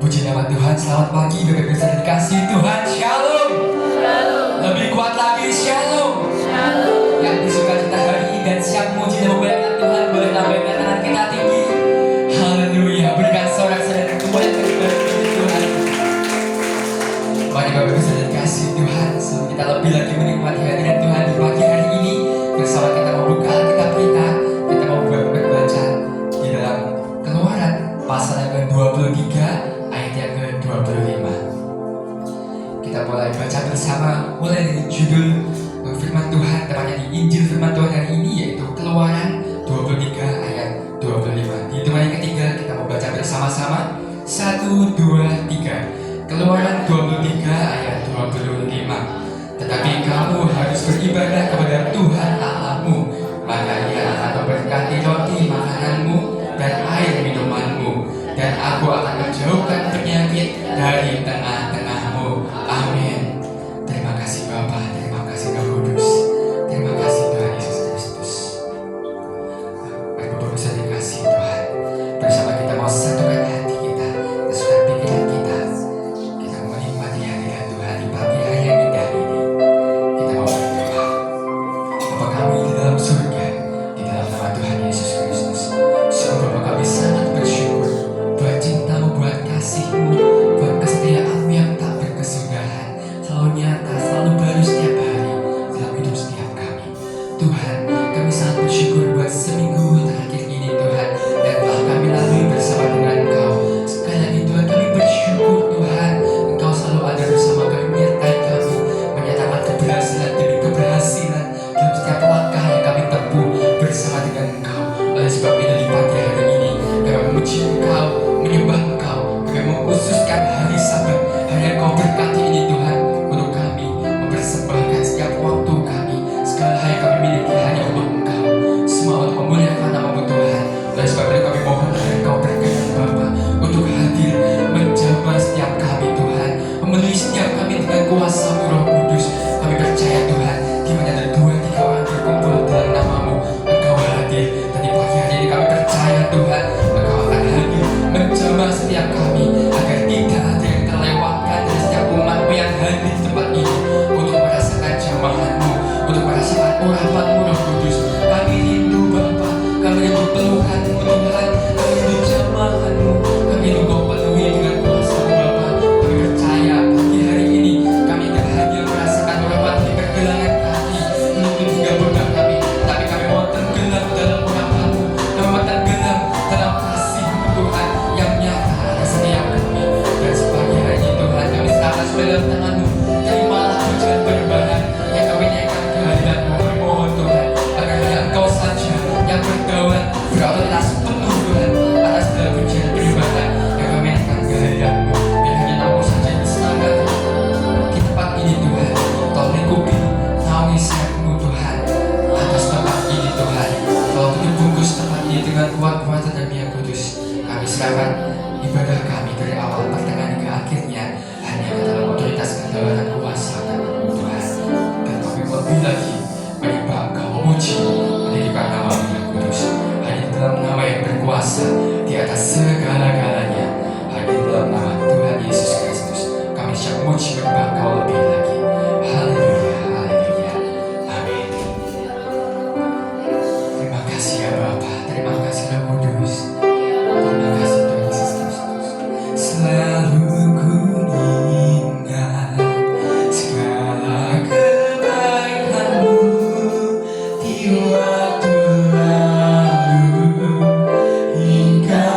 Puji nama Tuhan, selamat pagi Bapak Ibu saudara dikasihi Tuhan. Shalom. Lebih kuat lagi, shalom. Yang bersukacita hari ini dan siap memuji dan memuliakan Tuhan, boleh lambaikan tangan kita tinggi. Haleluya. Berikan sorak-sorai kemuliaan bagi Tuhan. Mari Bapak Ibu saudara dikasihi Tuhan, sebelum kita lebih lagi menikmati hadirat Tuhan di pagi hari ini, bersama kita membuka Alkitab kita mau berbaca di dalam Keluaran pasal yang ke-23 ayat yang ke-25. Kita mulai baca bersama, mulai dari judul firman Tuhan, tepatnya di Injil firman Tuhan hari ini, yaitu Keluaran 23 ayat 25. Di hitungan yang ketiga kita mau baca bersama-sama. 1, 2, 3. Keluaran 23 ayat 25. Tetapi kamu harus beribadah kepada Tuhan Allahmu, maka Ia akan memberkati roti makananmu dan air minumanmu, dan aku akan menjauhkan penyakit dari tengah-tengahmu. Amin. Terima kasih Bapa, terima kasih Roh Kudus, terima kasih Tuhan Yesus Kristus. Baik Bapak bisa dikasih Tuhan, bersama kita mau satukan hati kita, satukan pikiran kita. Kita mau menikmati hadirat Tuhan di pagi hari yang indah ini. Kita mau berdoa. Bapa kami di dalam surga, di dalam nama Tuhan Yesus Kristus, sungguh Bapa kami sangat bersyukur buat cintamu, buat kasihmu, buat kesetiaanmu yang tak berkesudahan, selalu nyata, selalu baru setiap hari dalam hidup setiap kami. Tuhan, kami sangat bersyukur buat seminggu terakhir ini Tuhan, dan telah kami lalui bersama dengan Engkau. Sekali lagi Tuhan, kami bersyukur Tuhan, Engkau selalu ada bersama kami, menyertai kami, menyatakan keberhasilan demi keberhasilan dalam setiap langkah yang kami tempuh bersama dengan Engkau. Oleh sebab itu di pagi hari ini kami memuji Engkau, menyembah Engkau, kami mengkhususkan hari Sabat, hari yang Kau berkati ini Tuhan, untuk kami mempersembahkan setiap waktu kami, segala hal yang kami miliki hanya untuk Engkau, semua untuk memuliakan nama-Mu Tuhan. Oleh sebab itu kami mohon agar Engkau berkenan Bapa untuk hadir menjamah setiap kami Tuhan, memenuhi setiap kami dengan kuasa-Mu Roh Kudus. Kami percaya Tuhan, di mana ada 2-3 orang berkumpul dalam nama-Mu, Engkau hadir. Dan di pagi hari ini kami percaya Tuhan, Engkau akan hadir menjamah setiap kami, agar tidak ada yang terlewatkan dari setiap umat-Mu yang hadir di tempat ini, untuk merasakan jamahan-Mu, untuk merasakan urapan-Mu Roh Kudus. Kami rindu Bapa, kami rindu pelukan-Mu Tuhan, kami rindu jamahan-Mu, kami rindu Kau penuhi dengan kuasa-Mu Bapa. Kami percaya pagi hari ini kami tidak hanya merasakan urapan di pergelangan kaki, menuntun hingga beban kami, tapi kami mau tenggelam dalam urapan-Mu, kami mau tenggelam dalam kasih-Mu Tuhan yang nyata atas setiap kami. Dan sepagi hari ini Tuhan, kami serahkan dalam tangan-Mu. Terimalah pujian berbahan yang kami naikkan ke hadirat-Mu. Kami mohon Tuhan, agar hanya Engkau saja yang berdaulat, berotoritas penuh Tuhan atas segala pujian berbahan yang kami naikkan ke hadirat-Mu. Biar hanya nama-Mu saja yang disenangkan di tempat ini Tuhan. Kau lingkupi naungi sayap-Mu Tuhan atas tempat ini Tuhan. Kau tutup bungkus tempat ini dengan kuat-kuatan dan Yang Kudus. Kami serahkan ibadah kami dari awal pertengahan hingga akhirnya hanya ke dalam otoritas kedaulatan kuasa nama-Mu Tuhan. Dan kami lebih lagi menyembah Engkau, memuji, meninggikan nama-Mu Yang Kudus. Hanya di dalam nama yang berkuasa di atas segala-galanya, hanya di dalam nama Tuhan Yesus Kristus, kami siap memuji menyembah Engkau lebih lagi. Haleluya, haleluya, amin. Terima kasih ya Bapa, terima kasih Roh Kudus, terima kasih Tuhan Yesus Kristus. Selalu ku ingat segala kebaikan-Mu di waktu lalu hingga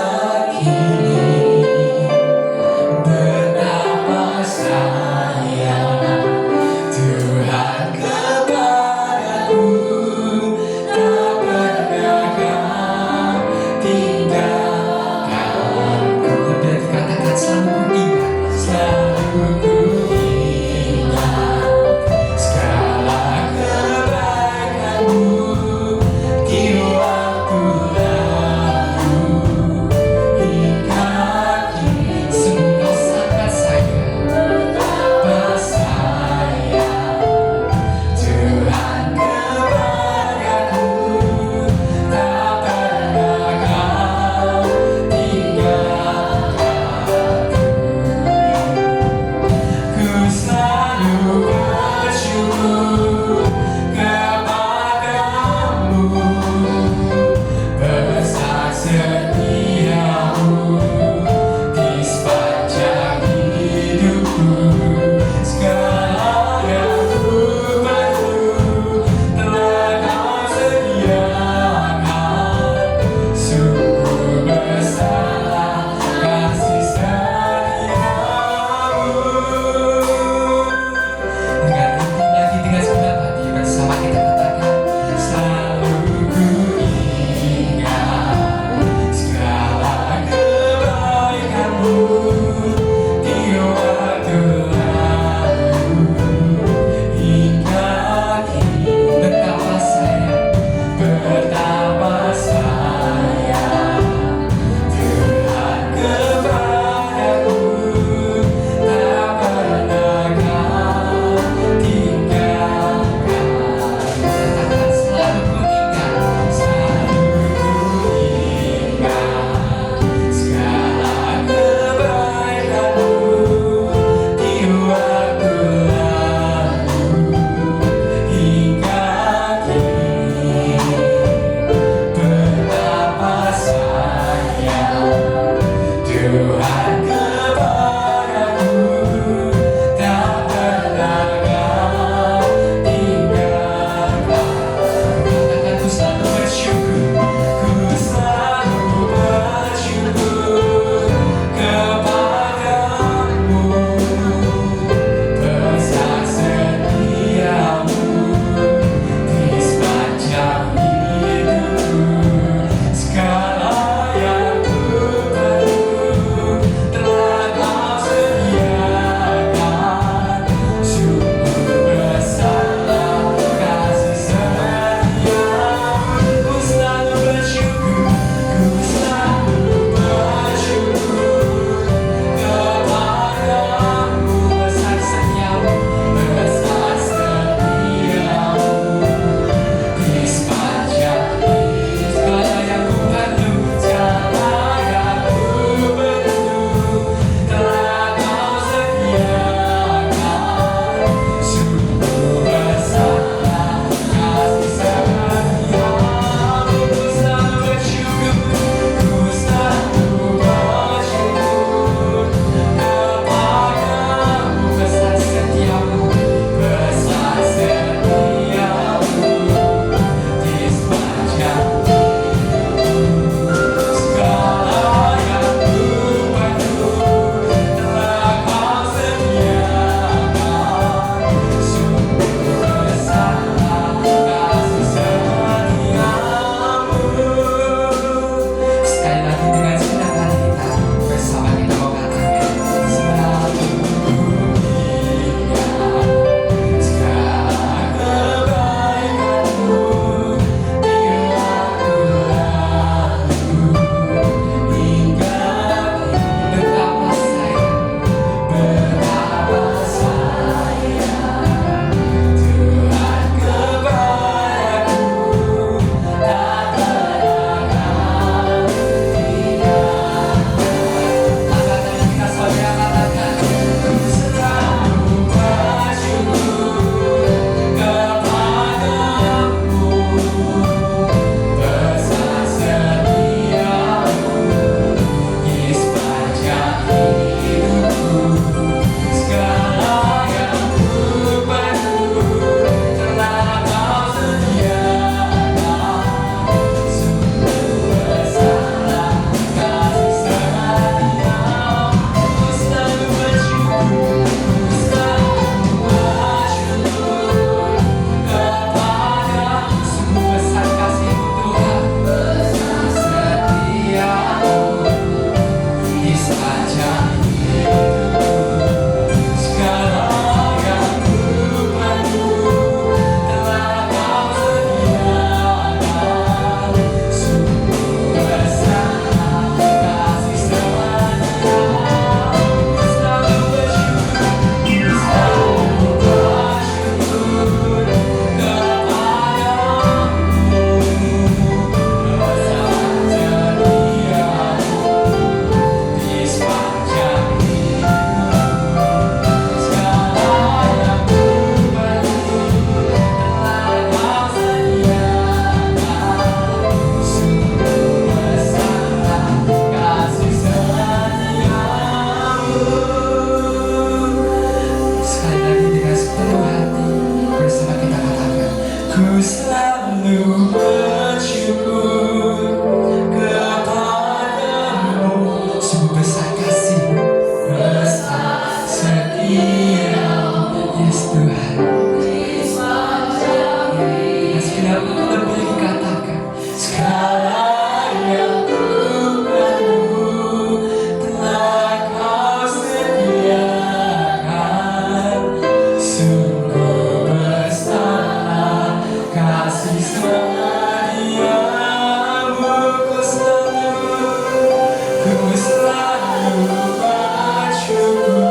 selalu bersyukur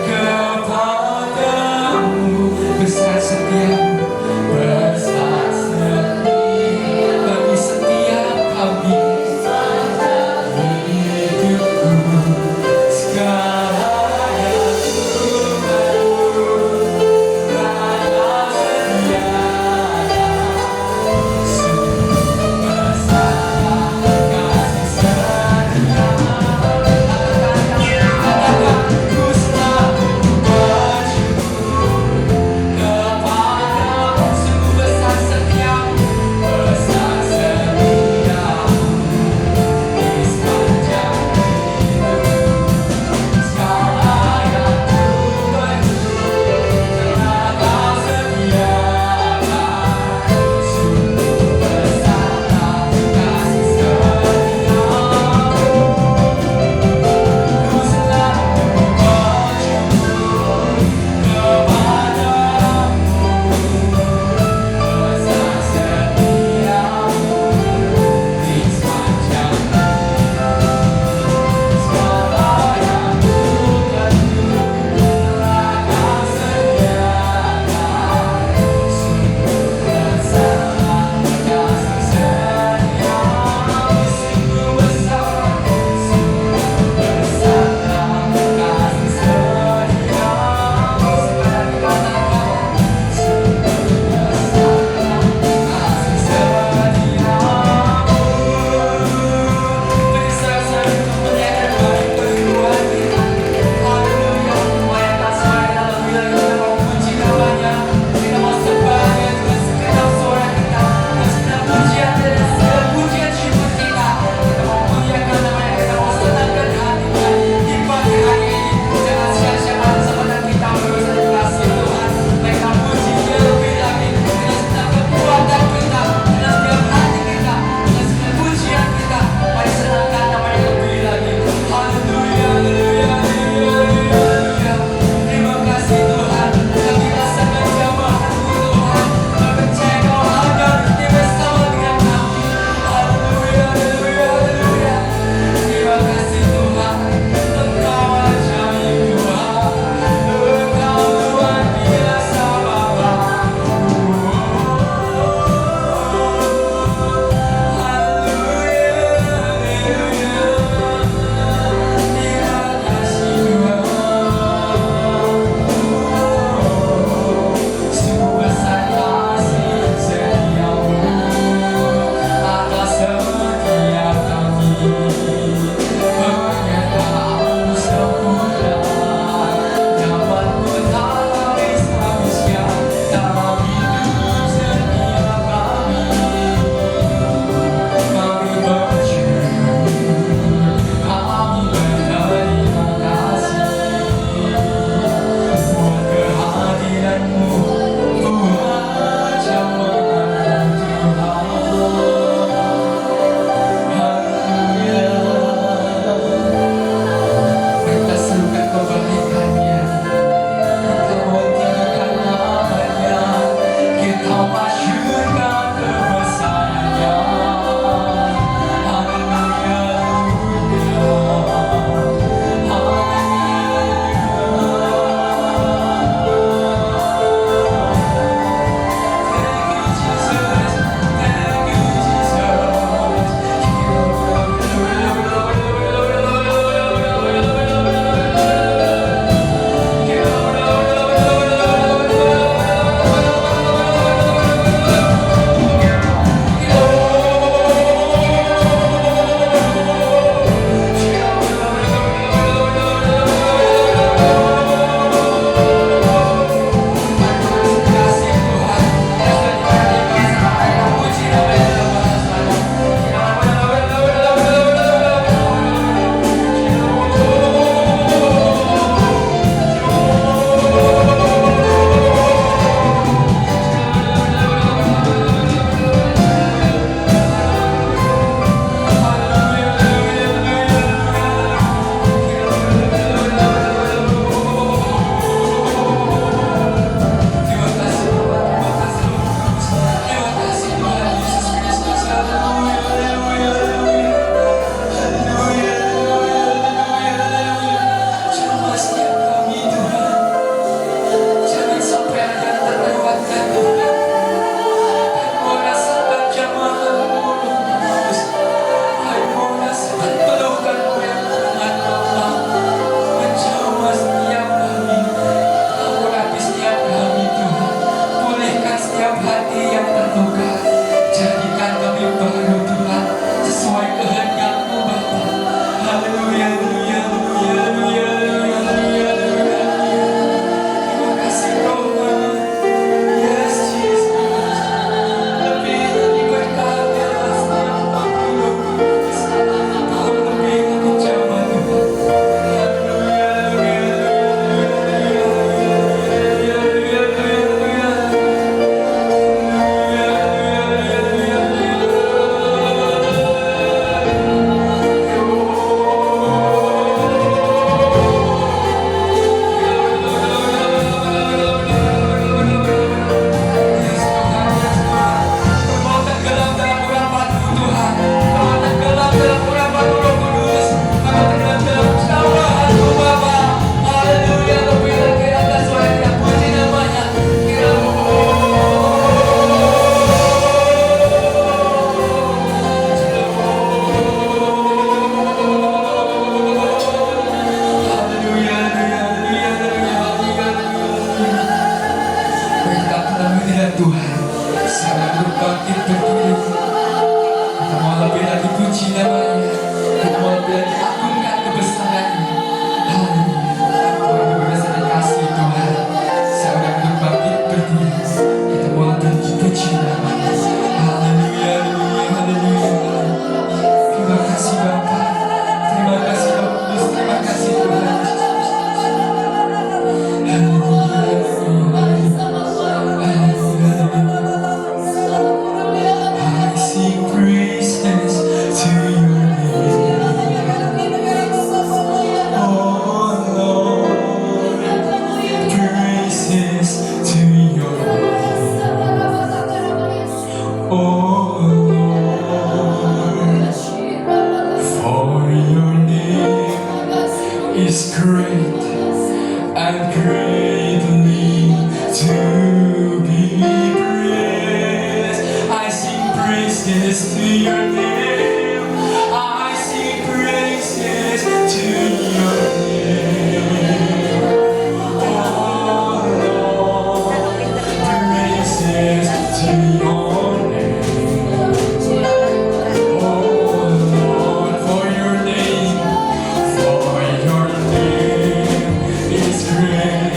kepadamu, besar setiamu, besar setia bagi setiap kami hidupku. Segala yang is great and greatly to be praised. I sing praises to your name. I sing praises to your name. Oh Lord, praises to your name. Oh Lord, for your name is great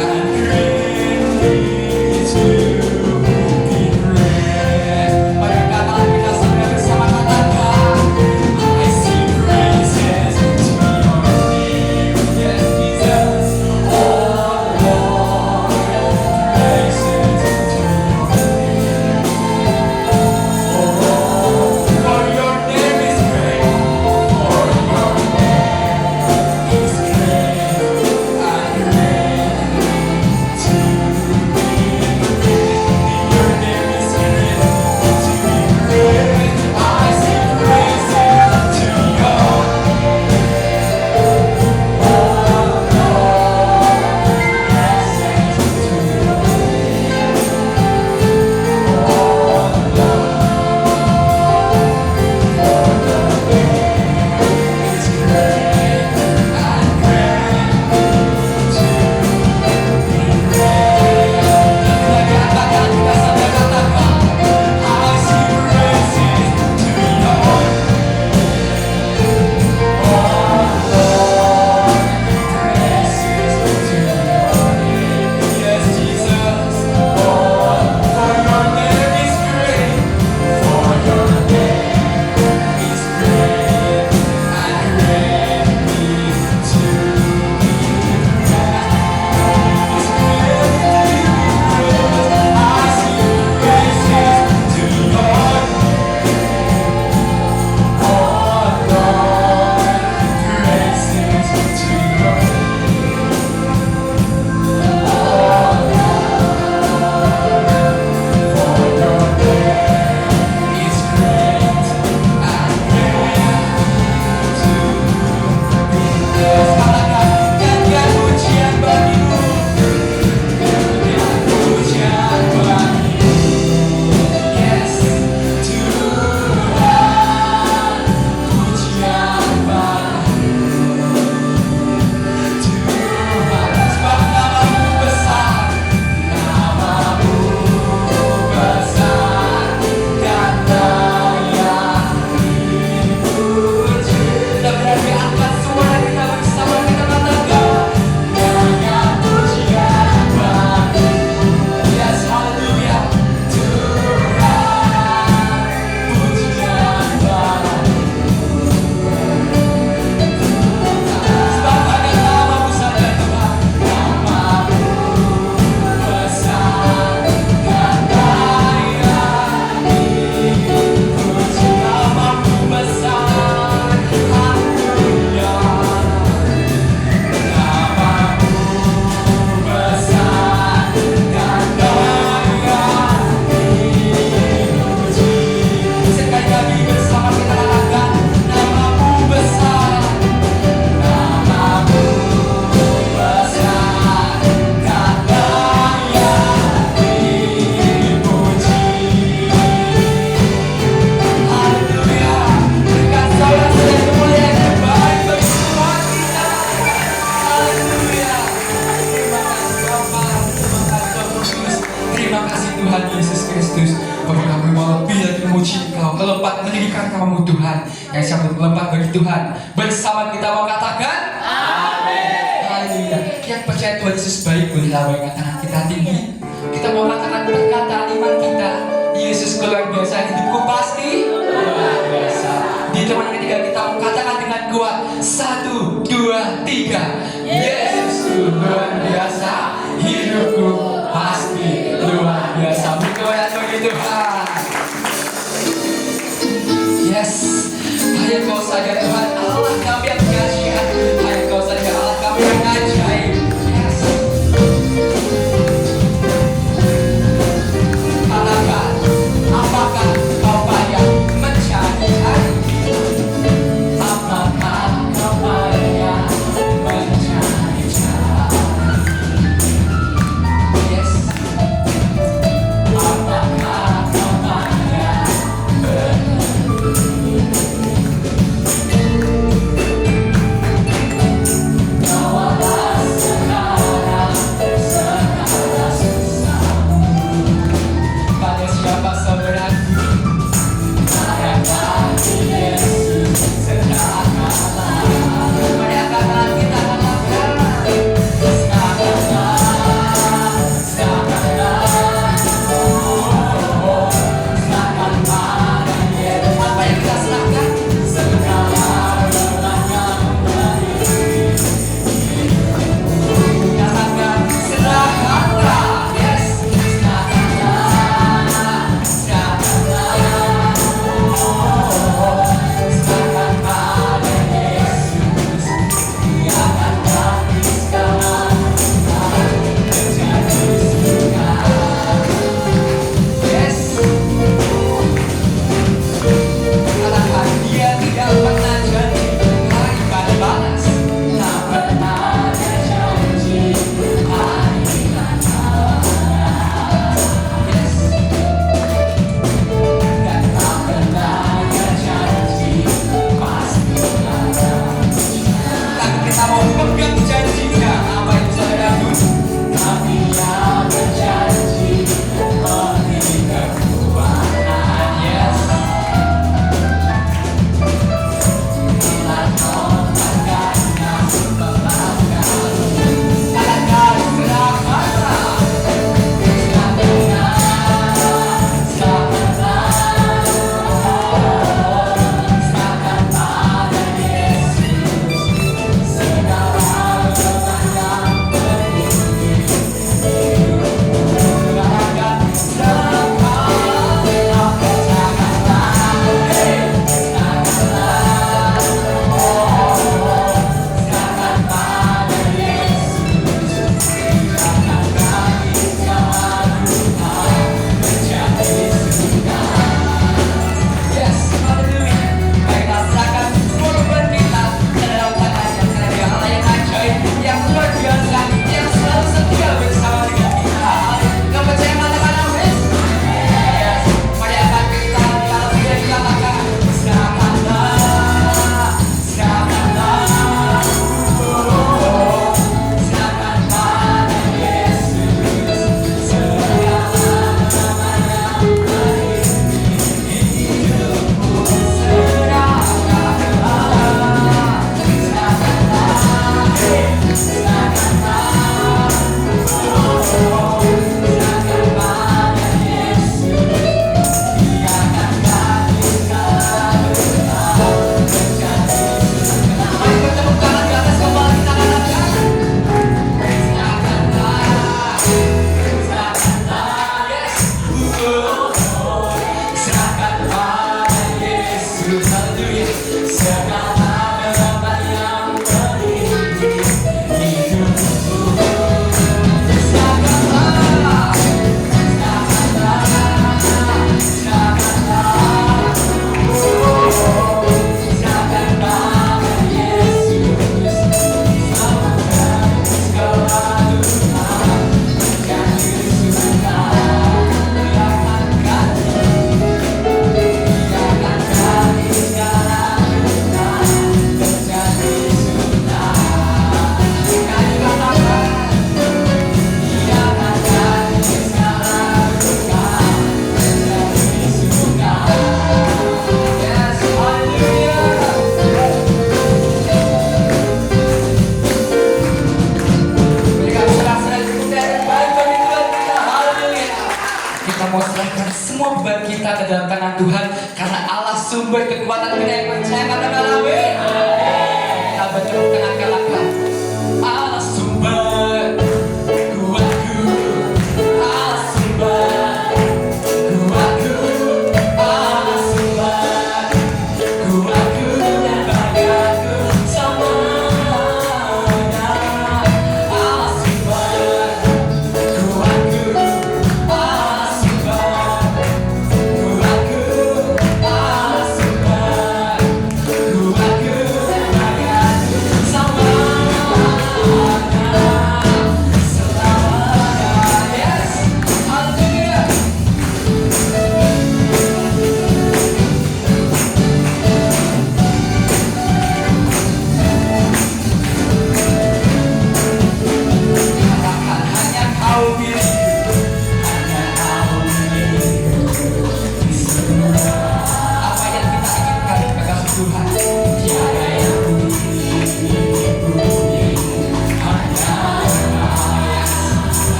and greatly to be praised. Mari katakan kita sampai bersama katakan, I sing praises to your name. Yes, Jesus. Oh Lord, praises to your name. Oh, for your name is great. For your name is great and greatly to be praised. Your name is great to be praised. I sing praises to your Kelempat meninggikan namamu Tuhan. Yang siapa kelempat bagi Tuhan. Bersama kita mau katakan amin. Haleluya. Yang percaya Tuhan Yesus baik, boleh lambaikan tangan kita tinggi. Kita mau katakan perkataan iman kita, Yesus luar biasa, hidupku pasti luar biasa. Di teman ketiga kita mau katakan dengan kuat, 1, 2, 3. Yesus luar biasa, hidupku pasti luar biasa. Berdoa bagi Tuhan. Yes, hanya Kau saja Tuhan, Allah kami yang dahsyat. Hanya Kau saja Allah kami yang ajaib. Yes. Katakan, apakah Kau banyak mencari hari? Apakah Kau banyak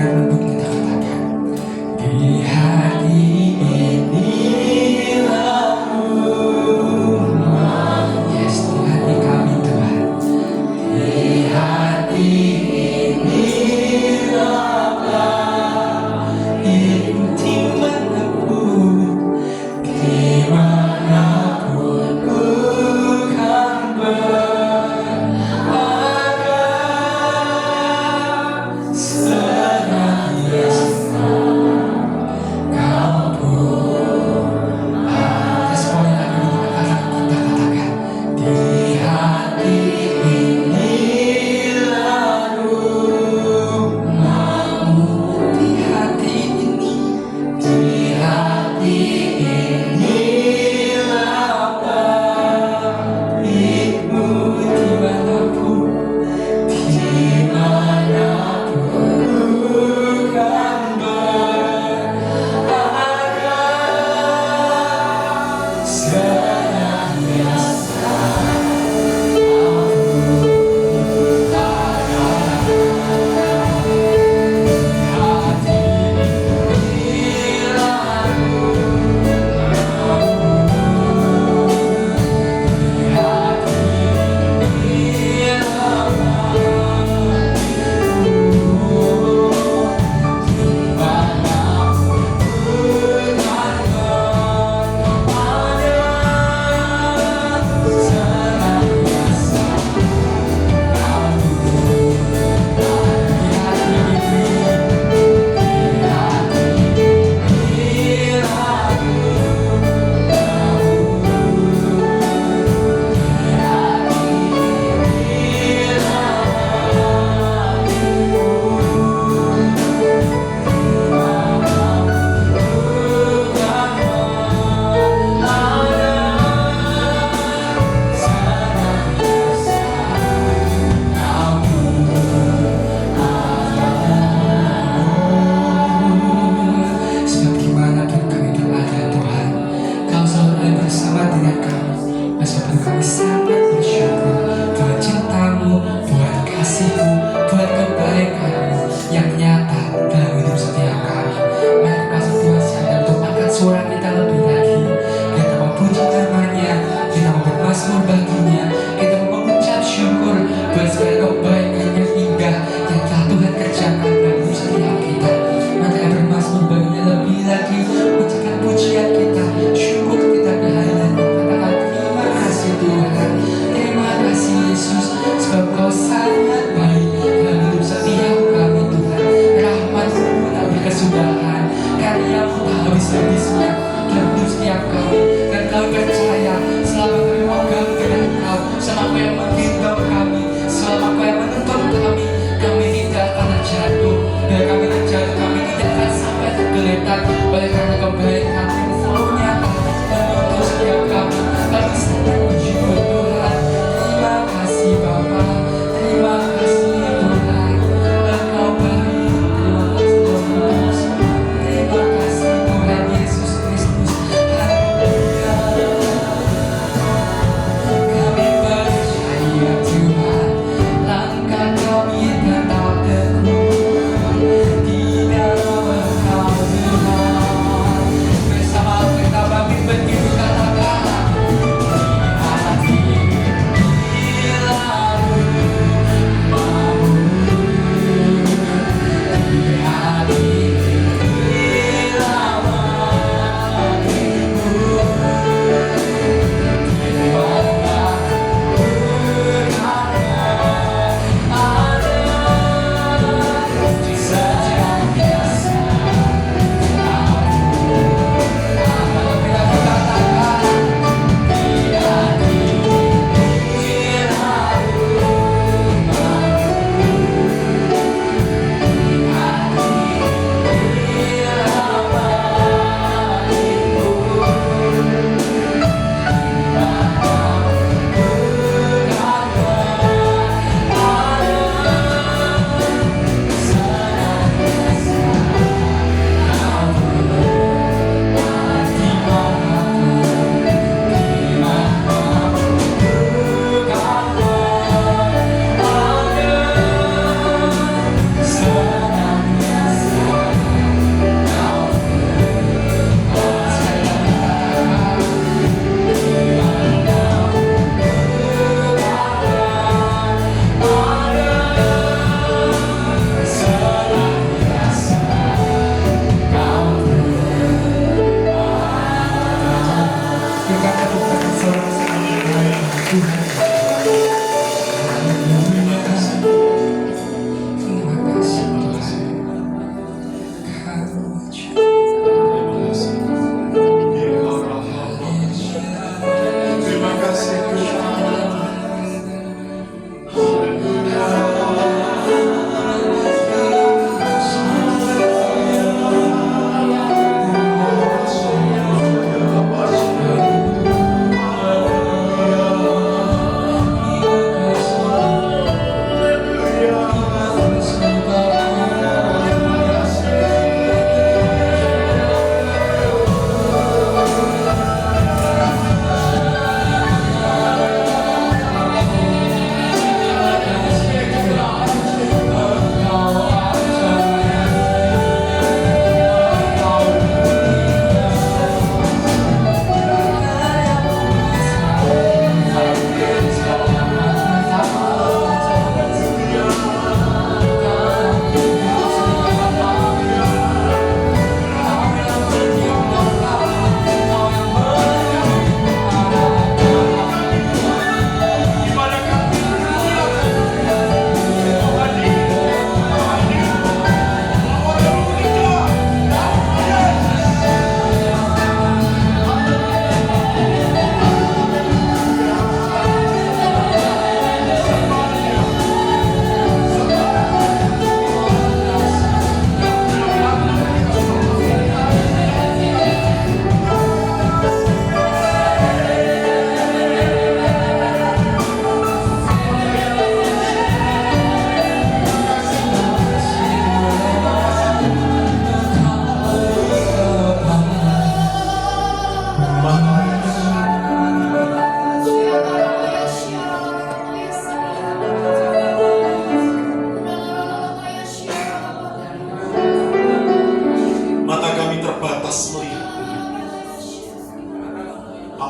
dengan lembut kita katakan, di hati inilah rumah. Yes, di hati kami Tuhan. Di hati inilah inti manapun, dimanapun bukan berada, serah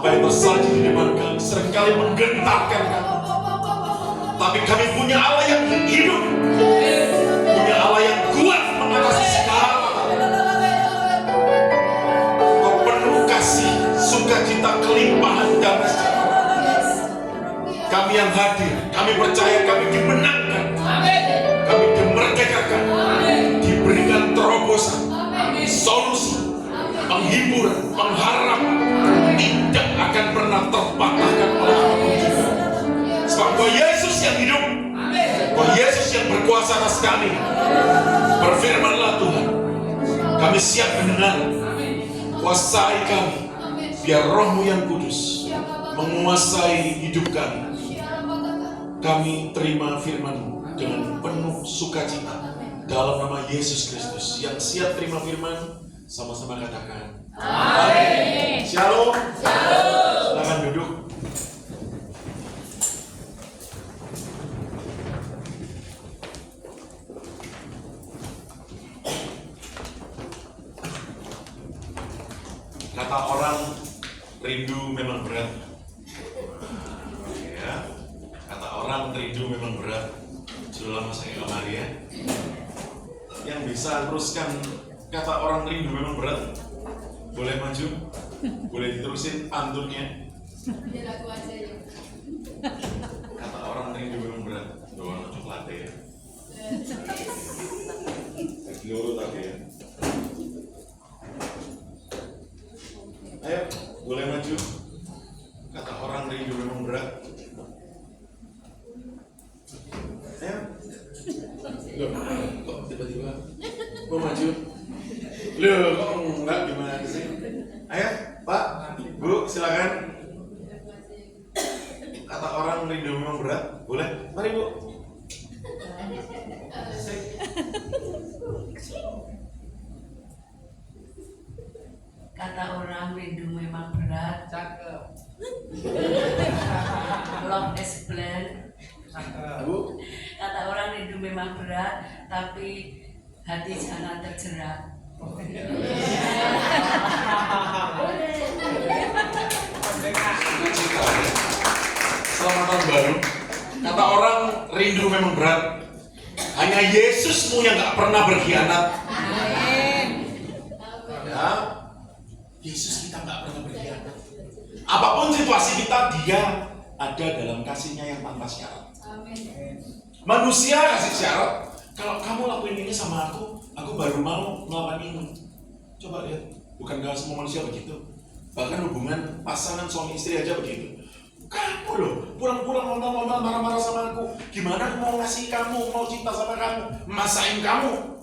Apa yang tersaji di depan kami seringkali menggentarkan kami. Tapi kami punya Allah yang hidup, punya Allah yang kuat mengatasi segala. Kau penuh kasih, sukacita, kelimpahan, damai sejahtera. Kami yang hadir, kami percaya kami dimenangkan, kami dimerdekakan, diberikan terobosan, solusi, penghiburan, pengharapan, tidak akan pernah terpatahkan oleh apapun juga. Sebab Kau Yesus yang hidup, Kau Yesus yang berkuasa atas kami. Berfirmanlah Tuhan, kami siap mendengar. Kuasai kami, biar Roh-Mu yang kudus menguasai hidup kami. Kami terima firman-Mu dengan penuh sukacita dalam nama Yesus Kristus. Yang siap terima firman, sama-sama katakan amin. Shalom. Silakan duduk. Kata orang, rindu memang berat. Ya, kata orang, rindu memang berat. Sudah lama saya kemari ya. Yang bisa teruskan kata orang rindu memang berat. Boleh maju? Boleh diterusin pantunnya? Kata orang rindu memang berat. Doang coklat ya. Lurut tadi ya. Ayo, boleh maju. Kata orang rindu memang berat. Ayo. Loh, kok tiba-tiba mau maju? Loh, kok enggak, gimana sih? Ayo, Pak, Bu, silakan. Kata orang rindu memang berat. Boleh? Mari, Bu. Kata orang rindu memang berat. Cakep. Love is blind. Bu. Kata orang rindu memang berat, tapi hati jangan terjerat. Selamat tahun baru. Kata orang rindu memang berat. Hanya Yesusmu yang gak pernah berkhianat. Ya, Yesus kita gak pernah berkhianat. Apapun situasi kita, Dia ada dalam kasih-Nya yang tanpa syarat. Manusia kasih syarat. Kalau kamu lakuin ini sama aku baru mau melakukan ini. Coba lihat, bukankah semua manusia begitu? Bahkan hubungan pasangan suami istri aja begitu. Kamu loh, pulang-pulang ngomel-ngomel marah-marah sama aku. Gimana aku mau ngasih kamu, mau cinta sama kamu, masain kamu.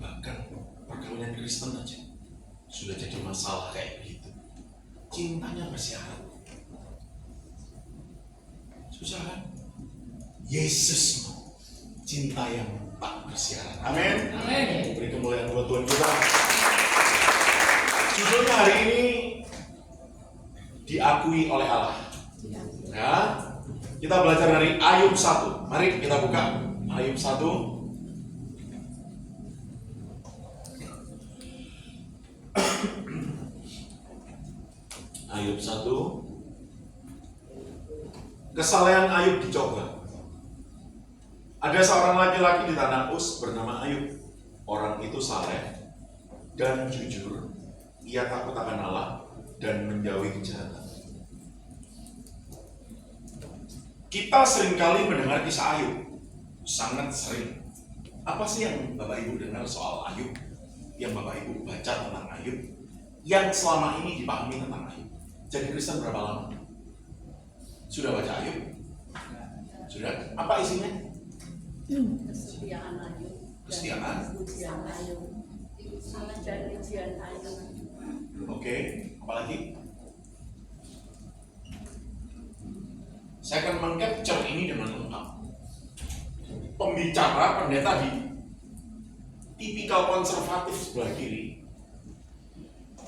Bahkan perkawinan Kristen aja sudah jadi masalah kayak begitu. Cintanya bersyarat. Susah kan? Yesus cinta yang tak bersyarat. Amin. Beri kemuliaan buat Tuhan kita. Judulnya hari ini diakui oleh Allah. Ya, kita belajar dari Ayub 1. Mari kita buka Ayub 1. Ayub 1. Kesalehan Ayub dicoba. Ada seorang laki-laki di tanah Uz bernama Ayub. Orang itu saleh dan jujur. Ia takut akan Allah dan menjauhi kejahatan. Kita seringkali mendengar kisah Ayub. Sangat sering. Apa sih yang Bapak Ibu dengar soal Ayub? Yang Bapak Ibu baca tentang Ayub? Yang selama ini dipahami tentang Ayub? Jadi Kristen berapa lama? Sudah baca Ayub? Sudah? Apa isinya? Kesetiaan Ayub. Kesetiaan. Pujian Ayub. Dan ujian Ayub. Oke, apalagi? Saya akan meng-capture ini dengan lengkap. Pembicara, pendeta di tipikal konservatif sebelah kiri.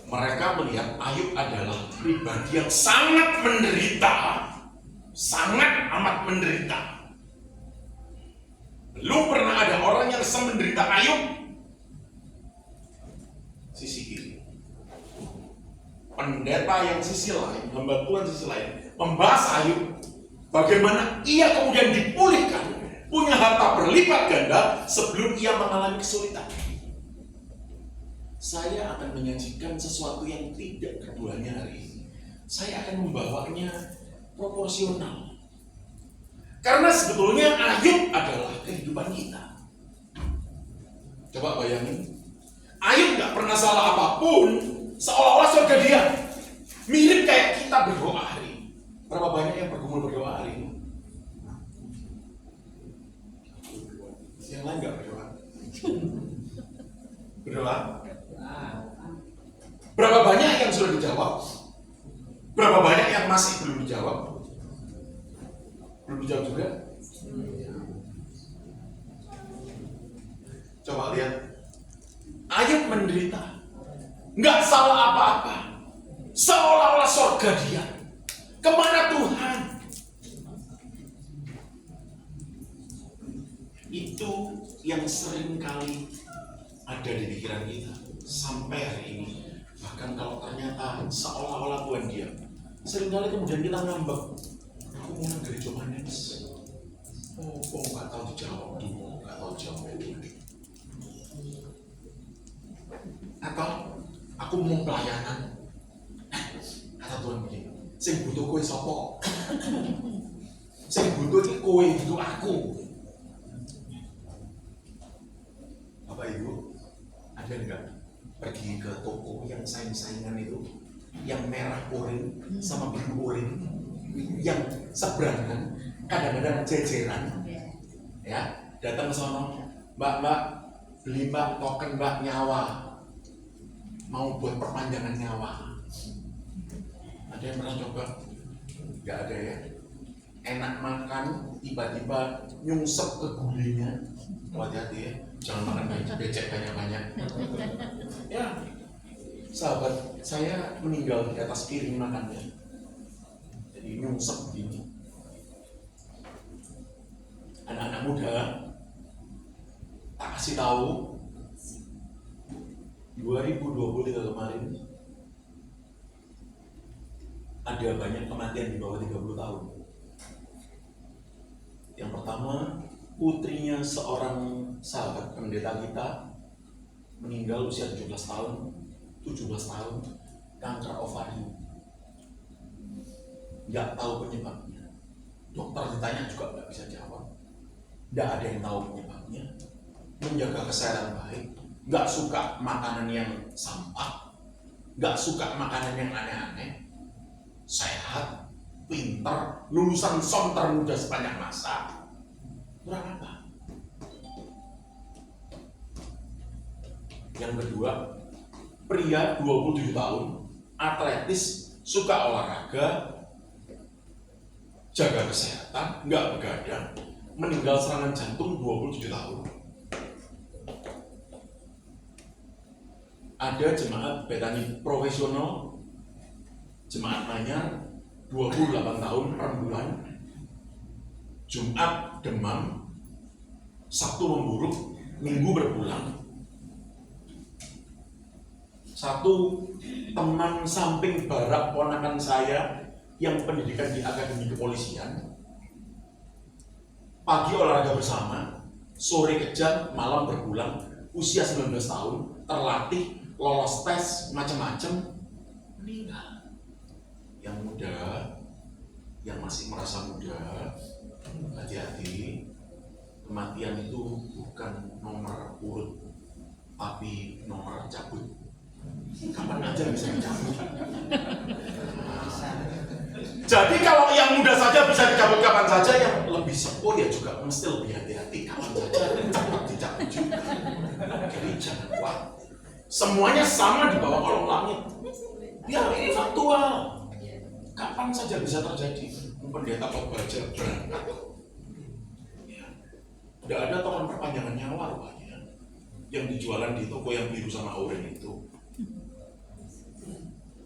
Mereka melihat Ayub adalah pribadi yang sangat menderita. Sangat amat menderita. Belum pernah ada orang yang semenderita Ayub. Sisi kiri. pendeta yang sisi lain, hamba Tuhan sisi lain, membahas Ayub, bagaimana ia kemudian dipulihkan, punya harta berlipat ganda sebelum ia mengalami kesulitan. Saya akan menyajikan sesuatu yang tidak keduanya hari ini. Saya akan membawanya proporsional. Karena sebetulnya Ayub adalah kehidupan kita. Coba bayangin, Ayub nggak pernah salah apapun, seolah-olah surga dia. Mirip kayak kita berdoa hari ini. Berapa banyak yang bergumul berdoa hari ini? Yang lain nggak berdoa? Berdoa? Berapa banyak yang sudah dijawab? Berapa banyak yang masih belum dijawab? Belum dijawab juga? Coba lihat, Ayub menderita, nggak salah apa-apa, seolah-olah surga dia. Kemana Tuhan? Itu yang sering kali ada di pikiran kita sampai hari ini. Bahkan kalau ternyata seolah-olah Tuhan diam, seringkali kemudian kita ngambek, aku mau dari Jomanes. Oh, kok nggak tahu dijawab dulu, nggak tahu jawab dulu. Atau aku mau pelayanan. Kata Tuhan begini, sing butuh kowe sapa? Sing butuh iki kowe, butuh aku. Bapak Ibu, ada enggak pergi ke toko yang saing-saingan itu, yang merah oren sama biru oren, yang seberangan, kadang-kadang jejeran, ya, datang ke sono, mbak, beli mbak token mbak nyawa, mau buat perpanjangan nyawa. Ada yang pernah coba? Nggak ada ya. Enak makan, tiba-tiba nyungsep ke gulingnya. Hati-hati ya, jangan makan becek banyak-banyak. Ya, sahabat saya meninggal di atas piring makannya. Jadi nyungsep begini. Anak-anak muda, tak kasih tahu, 2023 kemarin ada banyak kematian di bawah 30 tahun. Yang pertama, putrinya seorang sahabat pendeta kita meninggal usia 17 tahun, kanker ovarium. Nggak tahu penyebabnya. Dokter ditanya juga nggak bisa jawab. Nggak ada yang tahu penyebabnya. Menjaga kesehatan baik, nggak suka makanan yang sampah, nggak suka makanan yang aneh-aneh, sehat, pintar, lulusan SOM termuda sepanjang masa. Kurang apa? Yang kedua, pria 27 tahun, atletis, suka olahraga, jaga kesehatan, nggak begadang, meninggal serangan jantung 27 tahun. Ada jemaat Betani profesional, jemaat Manyar, 28 tahun rembulan, Jumat demam, Sabtu memburuk, Minggu berpulang. Satu teman samping barak ponakan saya yang pendidikan di Akademi Kepolisian, pagi olahraga bersama, sore kejam, malam berpulang, usia 19 tahun, terlatih, lolos tes, macam-macam, meninggal. Yang muda, yang masih merasa muda, hati-hati, kematian itu bukan nomor urut, tapi nomor cabut. Kapan aja bisa dicabut. Jadi kalau yang muda saja bisa dicabut kapan saja, yang lebih sepuh ya juga mesti lebih hati-hati. Kapan saja cepat dicabut juga. Jadi jangan khawatir. Semuanya sama di bawah kolong langit. Biar ini faktual. Kapan saja bisa terjadi. Pendeta pembaca berangkat. Tidak ada token perpanjangan nyawa rupanya yang dijualan di toko yang biru sama oranye itu.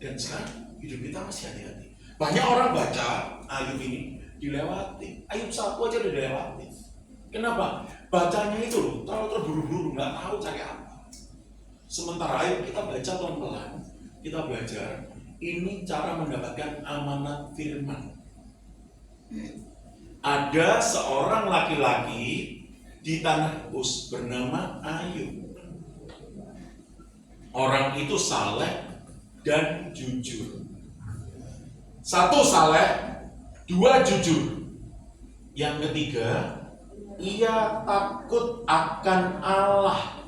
Dan sekarang hidup kita masih hati-hati. Banyak orang baca Ayub ini dilewati. Ayub 1 aja udah dilewati. Kenapa? Bacanya itu loh, terlalu terburu-buru, nggak tahu cari apa. Sementara Ayub kita baca pelan-pelan, kita belajar Ini cara mendapatkan amanat firman. Ada seorang laki-laki di tanah Uz bernama Ayub. Orang itu saleh dan jujur. Satu saleh, dua jujur. Yang ketiga, ia takut akan Allah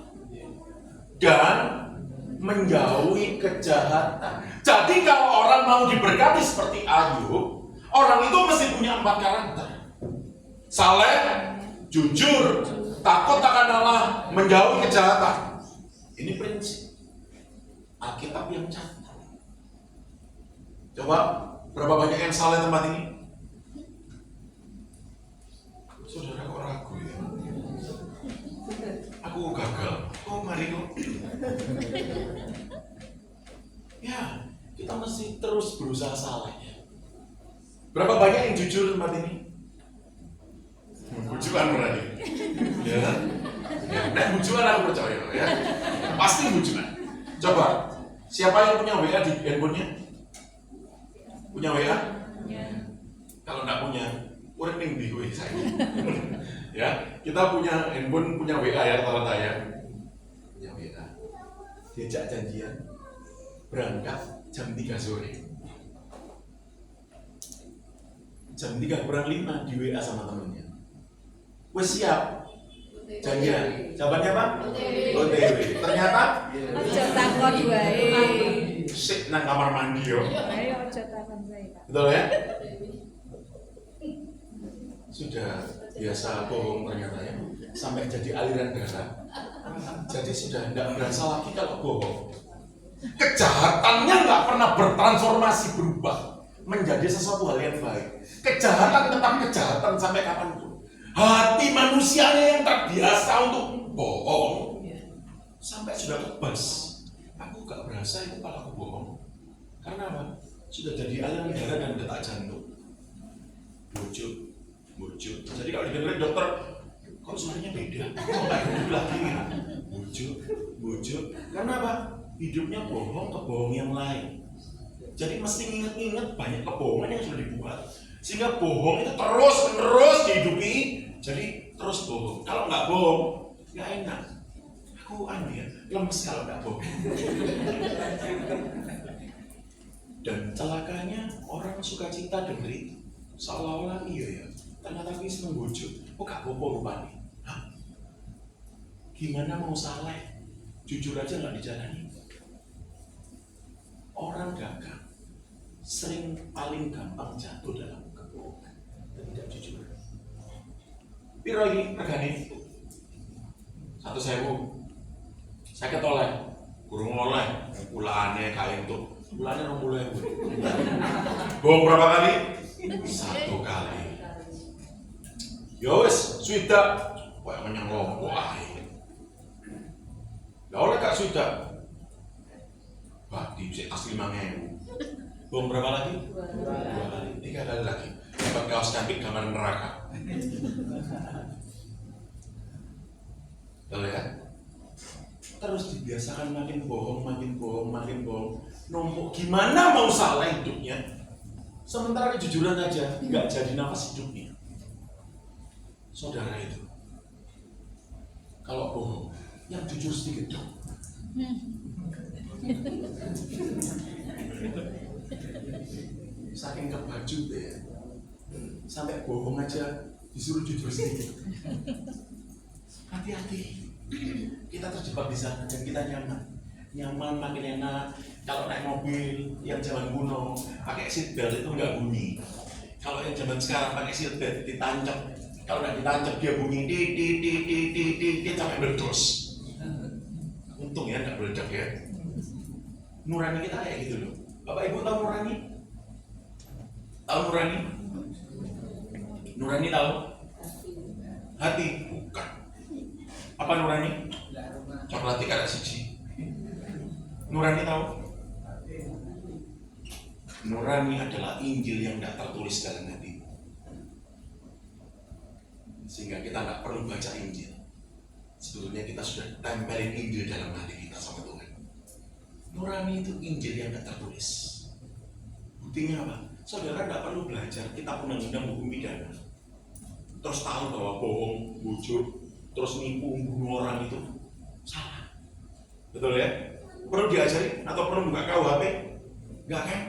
dan menjauhi kejahatan. Jadi kalau orang mau diberkati seperti Ayub, orang itu mesti punya 4 karakter. Saleh, jujur, takut akan Allah, menjauhi kejahatan. Ini prinsip Alkitab yang catat. Coba, berapa banyak yang saleh tempat ini? Saudara kok ragu ya? Aku gagal. Oh mari kok. Ya, kita mesti terus berusaha saleh. Berapa banyak yang jujur tempat ini? Bujukan berarti. Ya. Nah, bujukan aku percaya ya. Pasti bujukan. Coba, siapa yang punya WA di handphonenya? Punya WA? Ya. Kalau nggak punya, kurang di WA saya. Ya, kita punya handphone, punya WA ya rata-rata ya. Punya WA. Diajak janjian berangkat jam 3 sore. Jam 3:05 di WA sama temennya. Wes siap? Janjian. Jawabannya apa? OTW. Ternyata Aja takon wae. sik nang kamar mandi yo. Ayo aja takon wae, Pak. Betul ya? Sudah biasa bohong ternyata ya. Sampai jadi aliran darah. Jadi sudah tidak berasa lagi kalau bohong. Kejahatannya nggak pernah bertransformasi berubah menjadi sesuatu hal yang baik. Kejahatan tetap kejahatan sampai kapanpun. Hati manusianya yang terbiasa untuk bohong sampai sudah kebas. Aku gak berasa itu kalau aku bohong. Karena apa? Sudah jadi aliran darah dan detak jantung. Bujuk. Jadi kalau didengerin dokter, kok suaranya beda? Kok gak hidup lagi? Bujuk. Karena apa? Hidupnya bohong ke bohong yang lain. Jadi mesti ingat-ingat banyak kebohongan yang sudah dibuat. Sehingga bohong itu terus-menerus dihidupi. Jadi terus bohong. Kalau nggak bohong, nggak enak. Aku ya, lemes kalau nggak bohong. Dan celakanya orang suka cita denger itu. Seolah-olah iya ya. Ternyata aku seneng bujuk. Oh gak bohong rupanya. Hah? Gimana mau saleh? Jujur aja nggak dijalani. Orang gagal sering paling gampang jatuh dalam kebohongan dan tidak jujur. Piro iki regane? 1.000. Saya ketoleh, kurang oleh, pulane kain tuh, pulane 20.000. Bohong berapa kali? 1 kali. Ya wes, sudah, kok menyang lopo ae. Ya oleh gak sudah. Wah, dicek tas 5.000. Bohong berapa lagi? 2 kali. 3 kali lagi. Dapat kaos cantik gambar neraka. Betul ya? Terus dibiasakan makin bohong. Numpuk gimana mau salah hidupnya? Sementara kejujuran aja nggak jadi nafas hidupnya. Saudara itu, kalau bohong, yang jujur sedikit dong. Saking kebajut ya, sampai bohong aja disuruh jujur sedikit. Hati-hati, kita terjebak di sana dan kita nyaman makin enak. Kalau naik mobil yang zaman kuno pakai seatbelt itu nggak bunyi. Kalau yang zaman sekarang pakai seatbelt ditancap, kalau nggak ditancap dia bunyi di sampai meledos. Untung ya nggak meledak ya. Nurani kita kayak gitu loh. Bapak Ibu tahu nurani? Tahu nurani? Nurani tahu? Hati? Bukan. Apa nurani? Coklat ada siji. Nurani tahu? Nurani adalah Injil yang tidak tertulis dalam hati. Sehingga kita nggak perlu baca Injil. Sebetulnya kita sudah tempelin Injil dalam hati kita sama Tuhan. Nurani itu Injil yang tidak tertulis. Buktinya apa? Saudara tidak perlu belajar kitab undang-undang hukum pidana. Terus tahu bahwa bohong, bujuk, terus nipu, bunuh orang itu salah. Betul ya? Perlu diajari atau perlu buka KUHP? Enggak kan?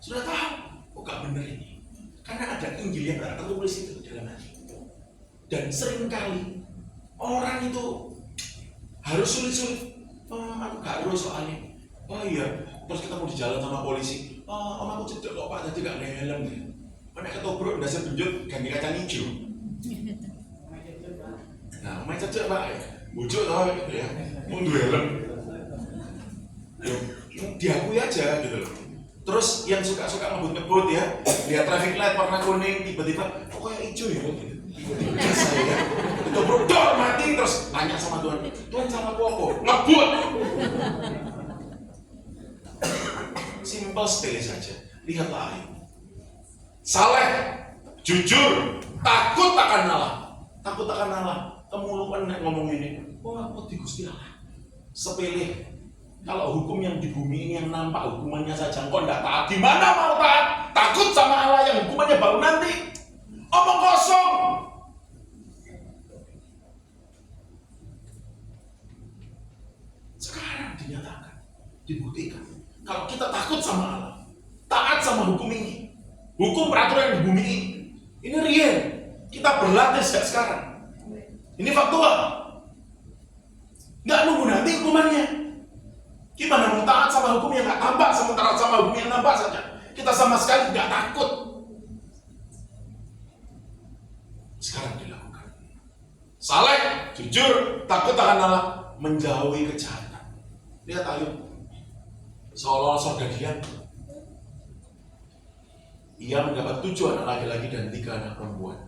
Sudah tahu, kok gak bener ini? Karena ada Injil yang gak tertulis itu dalam hati. Dan seringkali orang itu harus sulit-sulit. Oh, aku gak harus soalnya. Oh iya, terus ketemu di jalan sama polisi. Oh, aku cedek kok Pak, jadi gak ada helm ya. Nek ketobrak dasar benjut ganti kacang hijau. Nah, main cedek Pak ya. Bujuk tau gitu ya. Mundur helm. Diakui aja gitu loh. Terus yang suka-suka ngebut-ngebut ya, lihat traffic light warna kuning tiba-tiba kok kayak hijau ya gitu. Biasa ya. Itu brodor mati terus tanya sama Tuhan, Tuhan salah apa? Ngebut. Simpel sepele saja. Lihatlah Ayub. Saleh, jujur, takut akan Allah. Takut akan Allah. Kemuluan nek ngomong ini. Oh, aku di Gusti Allah. Sepele. Kalau hukum yang di bumi ini yang nampak hukumannya saja engkau tidak taat, gimana mau taat? Takut sama Allah yang hukumannya baru nanti. Omong kosong. Sekarang dinyatakan, dibuktikan. Kalau kita takut sama Allah, taat sama hukum ini, hukum peraturan di bumi ini real. Kita berlatih sejak sekarang. Ini faktual. Nggak nunggu nanti hukumannya. Gimana mau taat sama hukum yang nggak tampak, sementara sama hukum yang nampak saja kita sama sekali nggak takut. Sekarang dilakukan. Saleh, jujur, takut akan Allah, menjauhi kejahatan. Lihat Ayub, seolah-olah sorgagian. Ia mendapat 7 anak laki-laki dan 3 anak perempuan.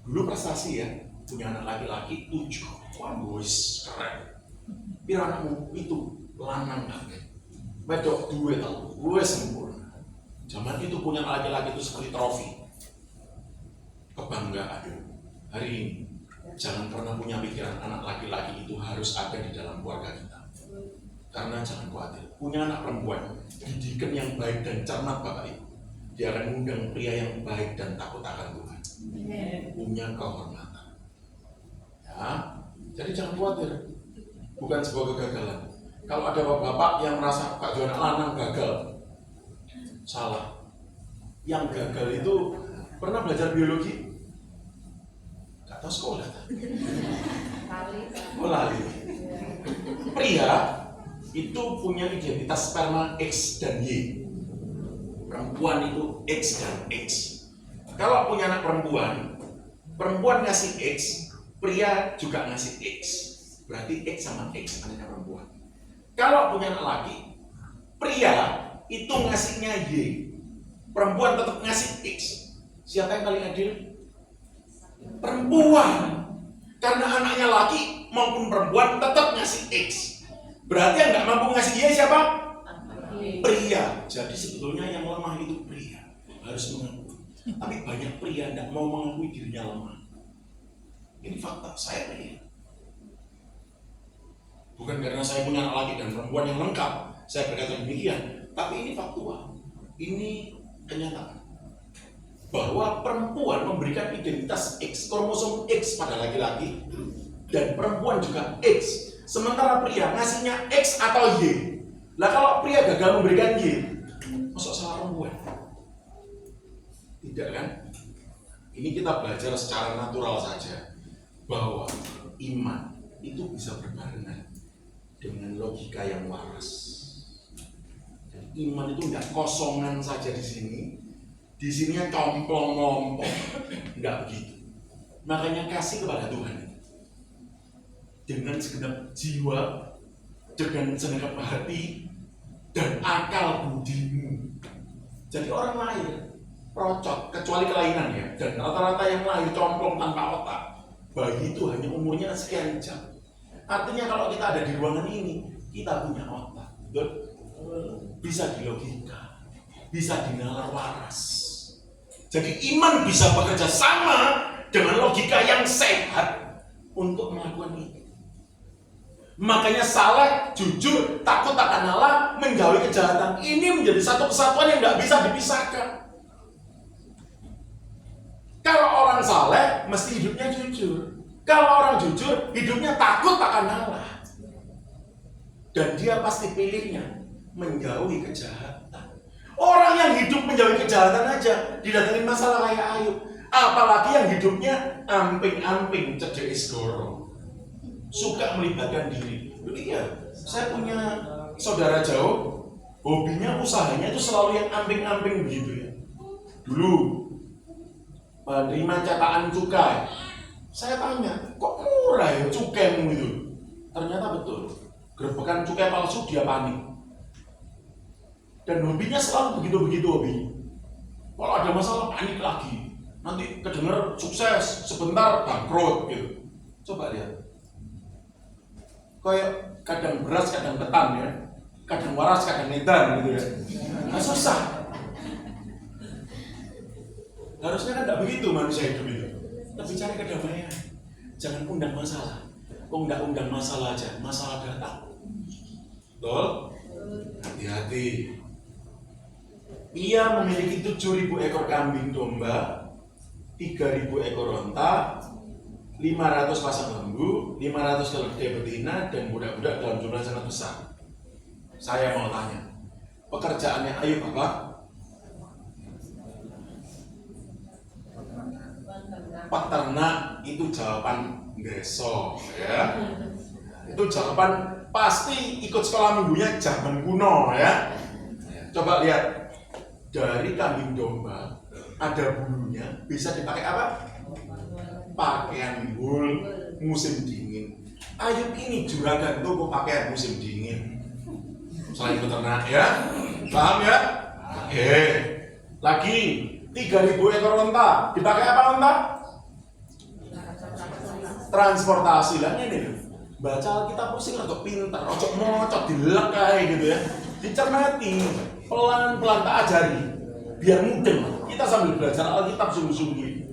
Dulu prestasi ya, punya anak laki-laki 7. Wah, boys, keren. Biar anakmu itu lanang kabeh. Wedok duwe tau, luwes sempurna. Zaman itu punya laki-laki itu seperti trofi. Kebanggaan. Hari ini jangan pernah punya pikiran anak laki-laki itu harus ada di dalam keluarga kita. Karena jangan khawatir, punya anak perempuan, didikan yang baik dan cermat Bapak Ibu. Dia akan mengundang pria yang baik dan takut akan Tuhan. Punya kehormatan. Ya, jadi jangan khawatir. Bukan sebuah kegagalan. Kalau ada bapak-bapak yang merasa Pak Johan lanang gagal, salah. Yang gagal itu pernah belajar biologi? Gak tahu sekolah. Lali. Pria itu punya identitas sperma X dan Y. Perempuan itu X dan X. Kalau punya anak perempuan, perempuan ngasih X, pria juga ngasih X. Berarti X sama X anaknya perempuan. Kalau punya anak laki, pria itu ngasihnya Y, perempuan tetap ngasih X. Siapa yang paling adil? Perempuan. Karena anaknya laki maupun perempuan tetap ngasih X. Berarti yang nggak mampu ngasih Y siapa? Pria. Jadi sebetulnya yang lemah itu pria, harus mengakui. Tapi banyak pria tidak mau mengakui dirinya lemah. Ini fakta, saya pria. Bukan karena saya punya anak laki dan perempuan yang lengkap, saya berkata demikian. Tapi ini faktual, ini kenyataan. Bahwa perempuan memberikan identitas X, kromosom X pada laki-laki, dan perempuan juga X. Sementara pria ngasihnya X atau Y. Lah kalau pria gagal memberikan Y, masuk salah perempuan? Tidak kan? Ini kita belajar secara natural saja bahwa iman itu bisa berbarengan dengan logika yang waras. Dan iman itu tidak kosongan saja di sini. Di sininya complong-lompong. Tidak begitu. Makanya kasih kepada Tuhan dengan segenap jiwa, dengan segenap hati, dan akal budimu. Jadi orang lahir procot, kecuali kelainan ya. Dan rata-rata yang lahir complong tanpa otak, bayi itu hanya umurnya sekian jam. Artinya kalau kita ada di ruangan ini, kita punya otak, bisa dilogika, bisa dinalar waras. Jadi iman bisa bekerja sama dengan logika yang sehat untuk melakukan itu. Makanya saleh, jujur, takut akan Allah, menjauhi kejahatan. Ini menjadi satu kesatuan yang nggak bisa dipisahkan. Kalau orang saleh, mesti hidupnya jujur. Kalau orang jujur, hidupnya takut akan Allah. Dan dia pasti pilihnya menjauhi kejahatan. Orang yang hidup menjauhi kejahatan aja didatengin masalah kayak Ayub. Apalagi yang hidupnya amping-amping, cedek isgoro, suka melibatkan diri. Iya, saya punya saudara jauh, hobinya, usahanya itu selalu yang amping-amping begitu ya. Dulu penerima cetakan cukai, saya tanya, kok murah ya cukaimu itu? Ternyata betul, gerebekan cukai palsu dia panik. Dan hobinya selalu begitu-begitu hobinya. Kalau ada masalah panik lagi. Nanti kedenger sukses, sebentar bangkrut gitu. Coba lihat. Kayak kadang beras, kadang ketan ya. Kadang waras, kadang edan gitu ya. Nah, susah. Harusnya kan tidak begitu manusia hidup itu. Tapi cari kedamaian. Jangan undang masalah. Undang-undang masalah aja, masalah datang. Betul? Hati-hati. Ia memiliki 7.000 ekor kambing domba, 3.000 ekor onta, 500 pasang lembu, 500 keledai betina, dan budak-budak dalam jumlah sangat besar. Saya mau tanya, pekerjaannya Ayub apa? Peternak. Itu jawaban Geso, ya. Itu jawaban pasti ikut sekolah minggunya zaman kuno, ya. Coba lihat. Dari kambing domba ada bulunya, bisa dipakai apa? Pakaian wol musim dingin. Ayub ini juragan toko pakaian musim dingin. Selain peternak ya, paham ya? Oke. Lagi 3.000 ekor onta, dipakai apa onta? Transportasi lah ini. Baca Alkitab pusing atau pintar, ojo mocok dilek kayak gitu ya. Dicermati, pelan-pelan tak ajari, biar mudah. Kita sambil belajar Alkitab sungguh-sungguh.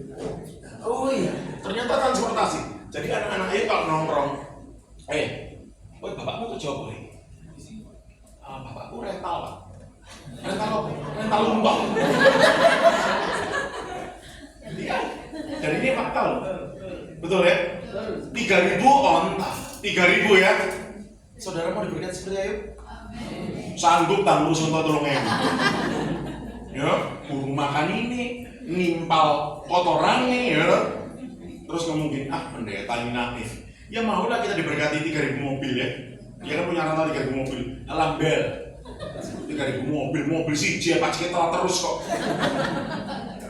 Oh iya, ternyata transportasi. Jadi anak-anak ini kalau nongkrong, oh bapakmu tuh jawab boleh. Bapakku rental pak. Rental apa? Rental lumpang. Jadi ini fakta loh. Betul ya? 3.000 onta, 3.000 ya. Saudara mau diberikan seperti Ayub? Sanggup tangguh suntuk tolongnya. Ya, burung makan ini, nimpal kotorannya ya. Terus ngomongin, pendeta ini naif. Ya maulah kita diberkati 3.000 mobil ya. Dia kan punya rental 3.000 mobil. Alambel 3.000 mobil sih dia pasti kita terus kok.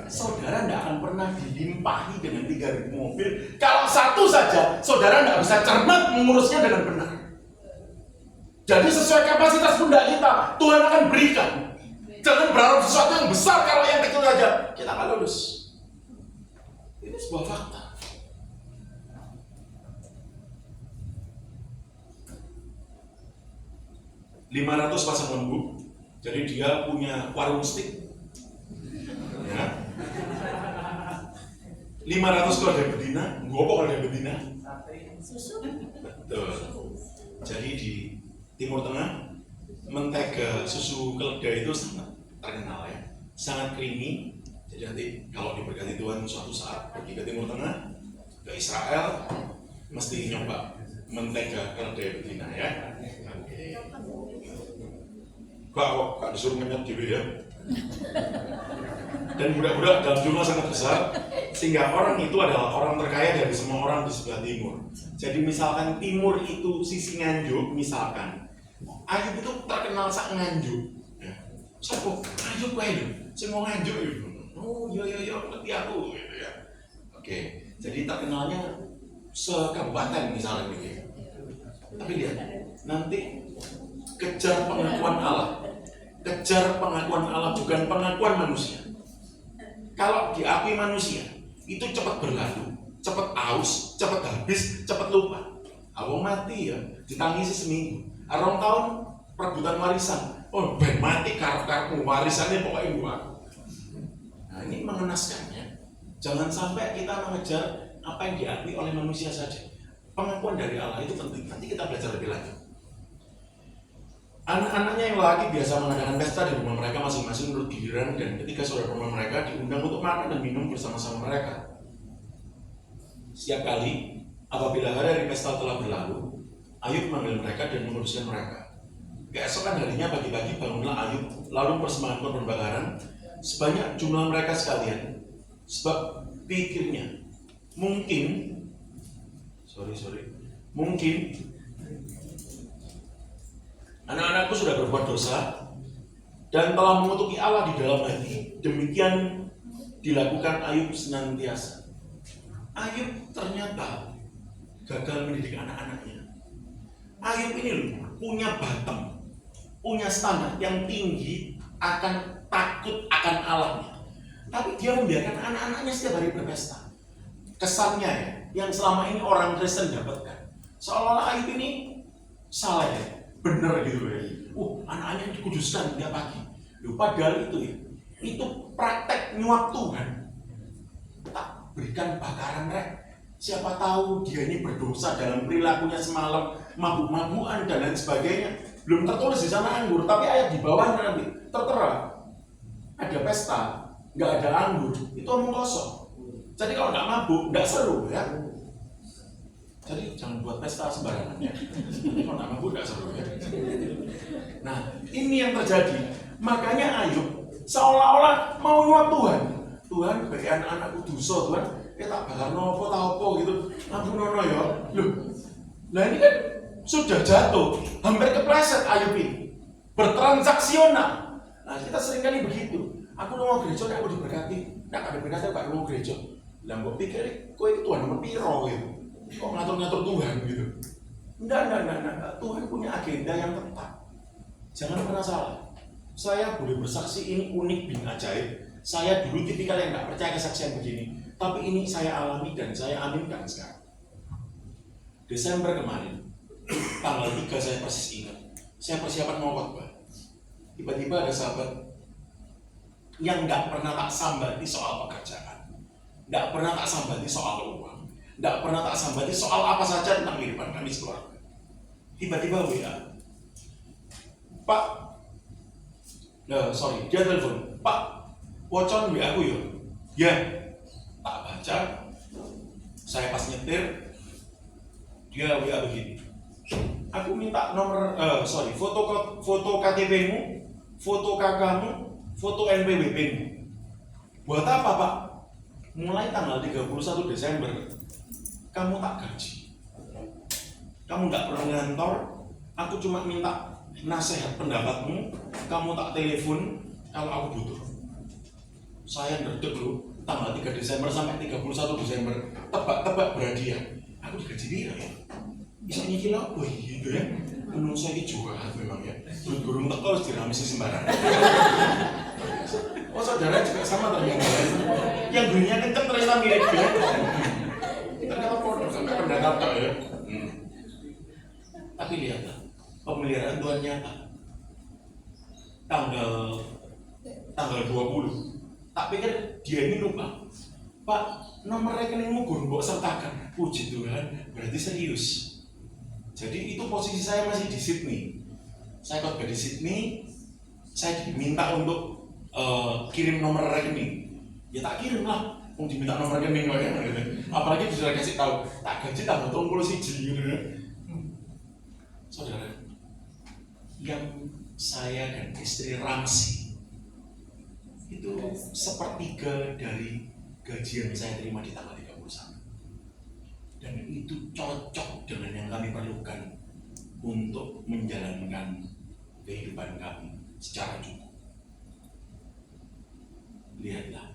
Saudara tidak akan pernah dilimpahi dengan 3.000 mobil. Kalau satu saja, saudara tidak bisa cermat mengurusnya dengan benar. Jadi sesuai kapasitas pundak kita, Tuhan akan berikan. Jangan berharap sesuatu yang besar kalau yang kecil saja kita akan lulus. Ini sebuah fakta. $500 pasang lembu, jadi dia punya warung steak. Ya. 500 keledai betina, gopo keledai betina. Betul. Jadi di Timur Tengah, mentega susu keledai itu sangat terkenal ya, sangat creamy. Jadi nanti kalau diberkati Tuhan suatu saat pergi ke Timur Tengah, ke Israel, mesti nyoba mentega keledai betina ya. Kok disuruh ngenyot gitu ya. Dan budak-budak dalam jumlah sangat besar, sehingga orang itu adalah orang terkaya dari semua orang di sebelah timur. Jadi misalkan timur itu sisi Nganjuk, misalkan Ayub itu terkenal sak Nganjuk. Ya. Siapa? Ayub aja, semua Nganjuk itu. Oh iya, ngerti aku gitu ya. Oke, jadi terkenalnya sekabupaten misalnya begitu. Tapi lihat, nanti kejar pengakuan Allah. Kejar pengakuan Allah, bukan pengakuan manusia. Kalau diakui manusia, itu cepat berlalu, cepat aus, cepat habis, cepat lupa. Awang mati ya, ditangisi seminggu. Arong tahun perebutan warisan. Oh, ben mati karep-karepmu, warisannya pokoknya buat. Nah, ini mengenaskannya. Jangan sampai kita mengejar apa yang diakui oleh manusia saja. Pengakuan dari Allah itu penting. Nanti kita belajar lebih lanjut. Anak-anaknya yang laki biasa mengadakan pesta di rumah mereka masing-masing menurut giliran, dan ketika saudara rumah mereka diundang untuk makan dan minum bersama-sama mereka. Setiap kali apabila hari pesta telah berlalu, Ayub memanggil mereka dan menguruskan mereka. Keesokan harinya pagi-pagi bangunlah Ayub lalu mempersembahkan korban bakaran sebanyak jumlah mereka sekalian, sebab pikirnya mungkin anak-anakku sudah berbuat dosa dan telah mengutuki Allah di dalam hati. Demikian dilakukan Ayub senantiasa. Ayub ternyata gagal mendidik anak-anaknya. Ayub ini loh punya bottom, punya standar yang tinggi akan takut akan Allahnya. Tapi dia membiarkan anak-anaknya setiap hari berpesta. Kesannya ya, yang selama ini orang Kristen dapatkan, seolah-olah Ayub ini salah ya, benar gitu ya. Anak-anaknya dikuduskan tiap pagi. Padahal itu ya, itu praktek nyuap Tuhan. Tak berikan bakaran rek. Siapa tahu dia ini berdosa dalam perilakunya semalam, mabuk-mabukan dan lain sebagainya. Belum tertulis di sana anggur, tapi ayat di bawahnya nanti tertera ada pesta, nggak ada anggur, itu omong kosong. Jadi kalau nggak mabuk, nggak seru ya. Jadi jangan buat pesta sembarangan ya. Kalau nggak mabuk nggak seru ya. Nah ini yang terjadi. Makanya Ayub seolah-olah mau nyuap Tuhan. Tuhan bagi anak-anakku dosa Tuhan. Tak bakal nopo tau apa gitu. Ampun nono ya. Loh. Nah ini kan sudah jatuh, hampir kepleset Ayub ini. Bertransaksional. Nah kita seringkali begitu. Aku mau gereja, aku diberkati. Nah ada berkati aku mau gereja. Lah mbok pikir kowe itu Tuhan nomor piro gitu. Kok ngatur-ngatur Tuhan gitu. Enggak. Tuhan punya agenda yang tetap. Jangan pernah salah. Saya boleh bersaksi ini unik bin ajaib. Saya dulu tipikal yang nggak percaya kesaksian begini. Tapi ini saya alami dan saya aminkan sekarang. Desember kemarin, tanggal 3 saya persis ingat. Saya persiapan mau khotbah. Tiba-tiba ada sahabat yang nggak pernah tak sambati soal pekerjaan, nggak pernah tak sambati soal uang, nggak pernah tak sambati soal apa saja tentang kehidupan kami sekeluarga. Tiba-tiba WA, Pak, dia telepon, Pak, wocon WA aku ya? Ya, tak baca, saya pas nyetir, dia WA begini, aku minta nomor, foto KTP-mu, foto kakakmu, foto NPWP-mu. Buat apa Pak? Mulai tanggal 31 Desember, kamu tak gaji. Kamu nggak perlu ngantor, aku cuma minta nasihat pendapatmu, kamu tak telepon kalau aku butuh. Saya ngerdek loh, tanggal 3 Desember sampai 31 Desember, tebak-tebak berhadiah. Aku digaji dia ya. Bisa nyikil apa gitu ya. Menurut saya ini juga memang ya. Burung teko harus diramisi sembarangan. Oh saudara juga sama ternyata. Yang bunyinya kenceng ternyata mirip ya. Ternyata produk sampai pendekatan ya. Tapi lihatlah, pemeliharaan Tuhan nyata. Tanggal 20. Tak pikir dia ini lupa. Pak, nomor rekeningmu gue mbok sertakan. Puji Tuhan, berarti serius. Jadi itu posisi saya masih di Sydney. Saya khotbah di Sydney, saya diminta untuk kirim nomor rekening. Ya tak kirim lah, mau diminta nomor rekening gitu. Apalagi sudah kasih tahu, tak gaji tanggal 31 gitu. Saudara, yang saya dan istri Ramsi itu sepertiga dari gaji yang saya terima di tanggal 31. Dan itu cocok dengan yang kami perlukan untuk menjalankan kehidupan kami secara cukup. Lihatlah,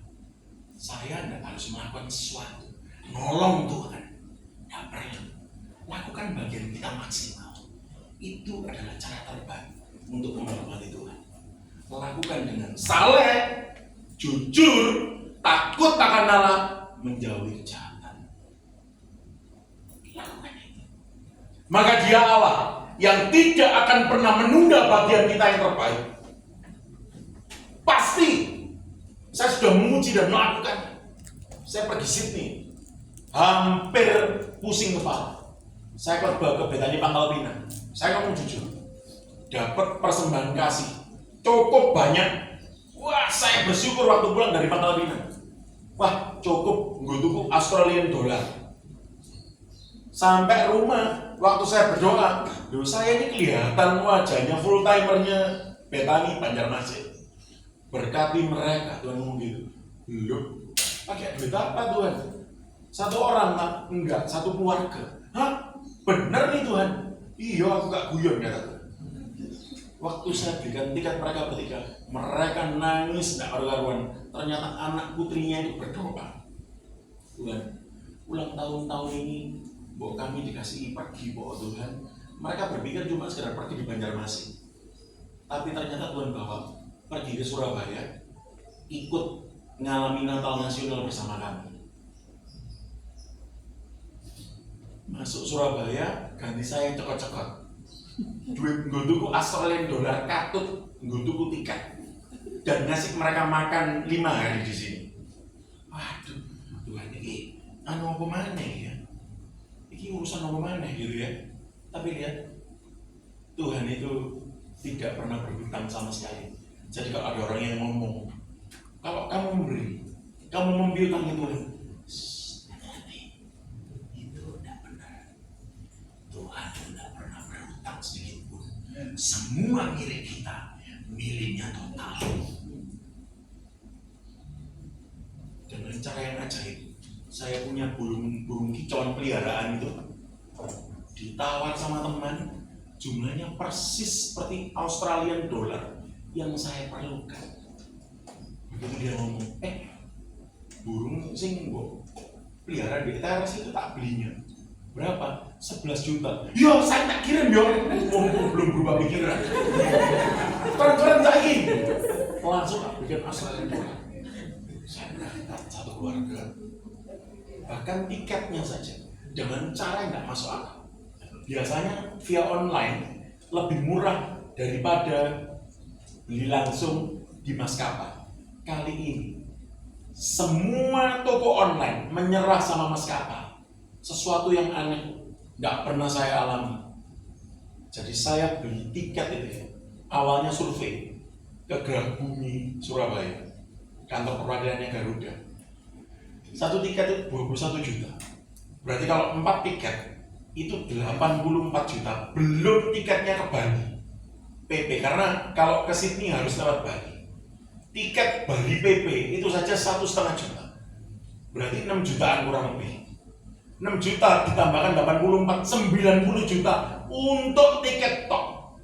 saya tidak harus melakukan sesuatu, nolong Tuhan, tidak perlu. Lakukan bagian kita maksimal. Itu adalah cara terbaik untuk menghormati Tuhan. Lakukan dengan saleh, jujur, takut akan Allah, menjauhi kejahatan. Lakukan itu. Maka Dia Allah yang tidak akan pernah menunda bagian kita yang terbaik. Pasti saya sudah menguji dan melakukan. Saya pergi Sydney, hampir pusing kepala. Saya khotbah ke Betani Pangkal Pinang. Saya ngomong jujur, dapat persembahan kasih cukup banyak. Wah, saya bersyukur waktu pulang dari Pangkal Pinang. Wah, cukup nggo tuku Australian dollar. Sampai rumah, waktu saya berdoa, loh saya ini kelihatan wajahnya full timernya Betani Banjarmasin. Berkati mereka, Tuhan ngomong gitu. Loh, pakai duit apa Tuhan? Satu orang tak? Enggak, satu keluarga. Hah? Bener nih Tuhan? Iya, aku gak guyon kata Tuhan. Waktu saya berikan tiket mereka bertiga, mereka nangis gak karu-karuan. Ternyata anak putrinya itu berdoa. Tuhan, ulang tahun ini, bahwa kami dikasih pergi bahwa Tuhan. Mereka berpikir cuma sekedar pergi di Banjarmasin. Tapi ternyata Tuhan bawa pergi ke Surabaya, ikut ngalami Natal nasional bersama kami. Masuk Surabaya, ganti saya yang cokot-cokot. Duit nggo Australian dollar katut, nggo tiket. Dan ngasih mereka makan 5 hari di sini. Waduh, Tuhan ini anu apa maneh ya? Ini urusan apa maneh gitu ya. Tapi lihat, Tuhan itu tidak pernah berhutang sama sekali. Jadi kalau ada orang yang ngomong, kalau kamu memberi, kamu membiutang Tuhan, itu tidak benar. Tuhan tidak pernah berhutang sedikit pun. Semua milik kita, miliknya total. Dengan cara yang ajaib, saya punya burung kicauan peliharaan itu ditawar sama teman, jumlahnya persis seperti Australian dollar yang saya perlukan. Begitu dia ngomong, burung sing mbok pelihara di teras itu tak belinya. Berapa? 11 juta. Yo, saya tak kirim yo. Belum berubah pikiran. Keren-keren lagi. Langsung tak bikin Australian dollar. Saya berangkat satu keluarga. Bahkan tiketnya saja dengan cara yang nggak masuk akal. Biasanya via online lebih murah daripada beli langsung di maskapai. Kali ini semua toko online menyerah sama maskapai. Sesuatu yang aneh, nggak pernah saya alami. Jadi saya beli tiket itu ya. Awalnya survei ke Gerah Bumi Surabaya, kantor perwakilannya Garuda. Satu tiket itu 21 juta. Berarti kalau 4 tiket itu 84 juta. Belum tiketnya ke Bali PP, karena kalau ke Sydney harus lewat Bali. Tiket Bali PP itu saja 1,5 juta. Berarti 6 jutaan kurang lebih. 6 juta ditambahkan 84, 90 juta untuk tiket tok.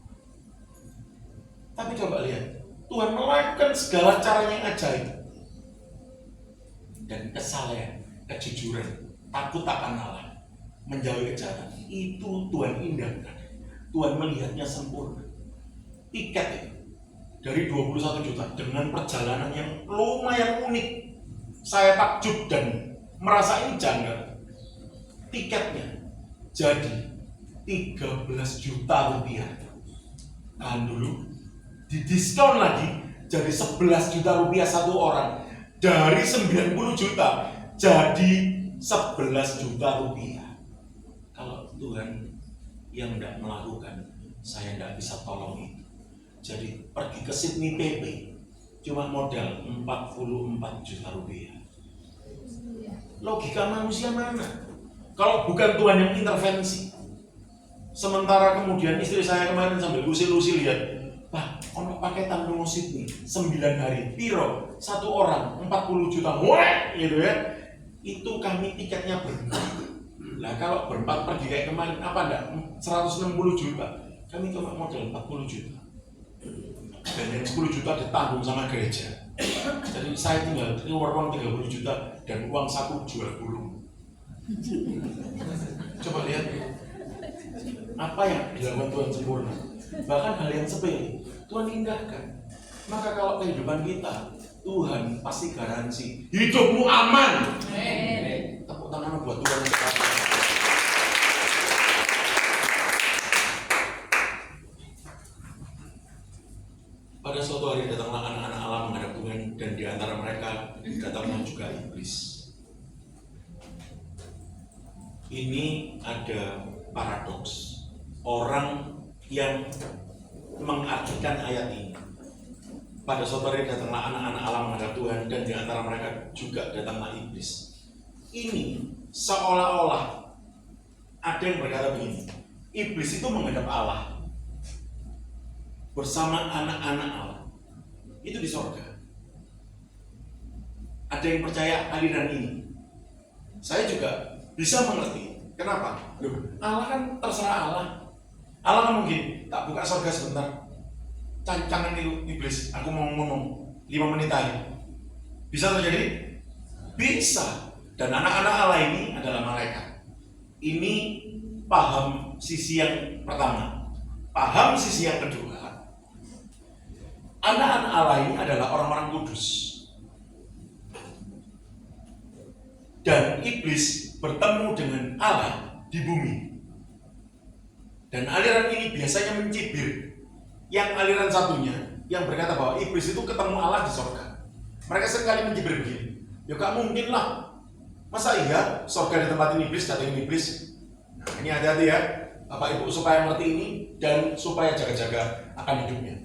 Tapi coba lihat, Tuhan melakukan segala cara yang ajaib. Dan kesalehan, kejujuran, takut akan Allah, menjauhi kejahatan, itu Tuhan indahkan. Tuhan melihatnya sempurna. Tiket itu dari 21 juta dengan perjalanan yang lumayan unik. Saya takjub dan merasa ini janggal. Tiketnya jadi 13 juta rupiah. Tahan dulu, didiskon lagi jadi 11 juta rupiah satu orang. Dari 90 juta jadi 11 juta rupiah. Kalau Tuhan yang tidak melakukan, saya tidak bisa tolong itu. Jadi pergi ke Sydney PP cuma modal 44 juta rupiah. Logika manusia mana? Kalau bukan Tuhan yang intervensi. Sementara kemudian istri saya kemarin sambil lusi-lusi lihat, Pak, ono paketan lungo Sydney 9 hari, piro, satu orang 40 juta, wah, gitu ya. Itu kami tiketnya berempat. Nah kalau berempat pergi kayak kemarin, apa enggak? 160 juta. Kami cuma modal 40 juta. Dan yang 10 juta ditanggung sama gereja. Jadi saya tinggal keluar uang 30 juta dan uang saku jual burung. Coba lihat apa yang dilakukan Tuhan sempurna. Bahkan hal yang sepele Tuhan indahkan. Maka kalau kehidupan kita, Tuhan pasti garansi hidupmu aman. Tepuk tangan buat Tuhan. Pada suatu hari datanglah anak-anak Allah menghadap Tuhan, dan di antara mereka datanglah juga iblis. Ini ada paradoks. Orang yang mengartikan ayat ini. Pada suatu hari datanglah anak-anak Allah menghadap Tuhan, dan di antara mereka juga datanglah iblis. Ini seolah-olah ada yang berkata begini, iblis itu menghadap Allah bersama anak-anak Allah. Itu di sorga. Ada yang percaya aliran ini. Saya juga bisa mengerti. Kenapa? Loh, Allah kan terserah Allah. Allah kan mungkin tak buka sorga sebentar. Cancangan itu iblis, aku mau ngomong 5 menit aja. Bisa terjadi? Bisa. Dan anak-anak Allah ini adalah malaikat. Ini paham sisi yang pertama. Paham sisi yang kedua. Anak-anak Allah ini adalah orang-orang kudus. Dan iblis bertemu dengan Allah di bumi. Dan aliran ini biasanya mencibir. Yang aliran satunya yang berkata bahwa iblis itu ketemu Allah di surga. Mereka seringkali mencibir begini. Ya gak mungkin lah. Masa iya surga ditempatin iblis, datangin iblis? Nah ini hati-hati ya Bapak Ibu supaya ngerti ini dan supaya jaga-jaga akan hidupnya.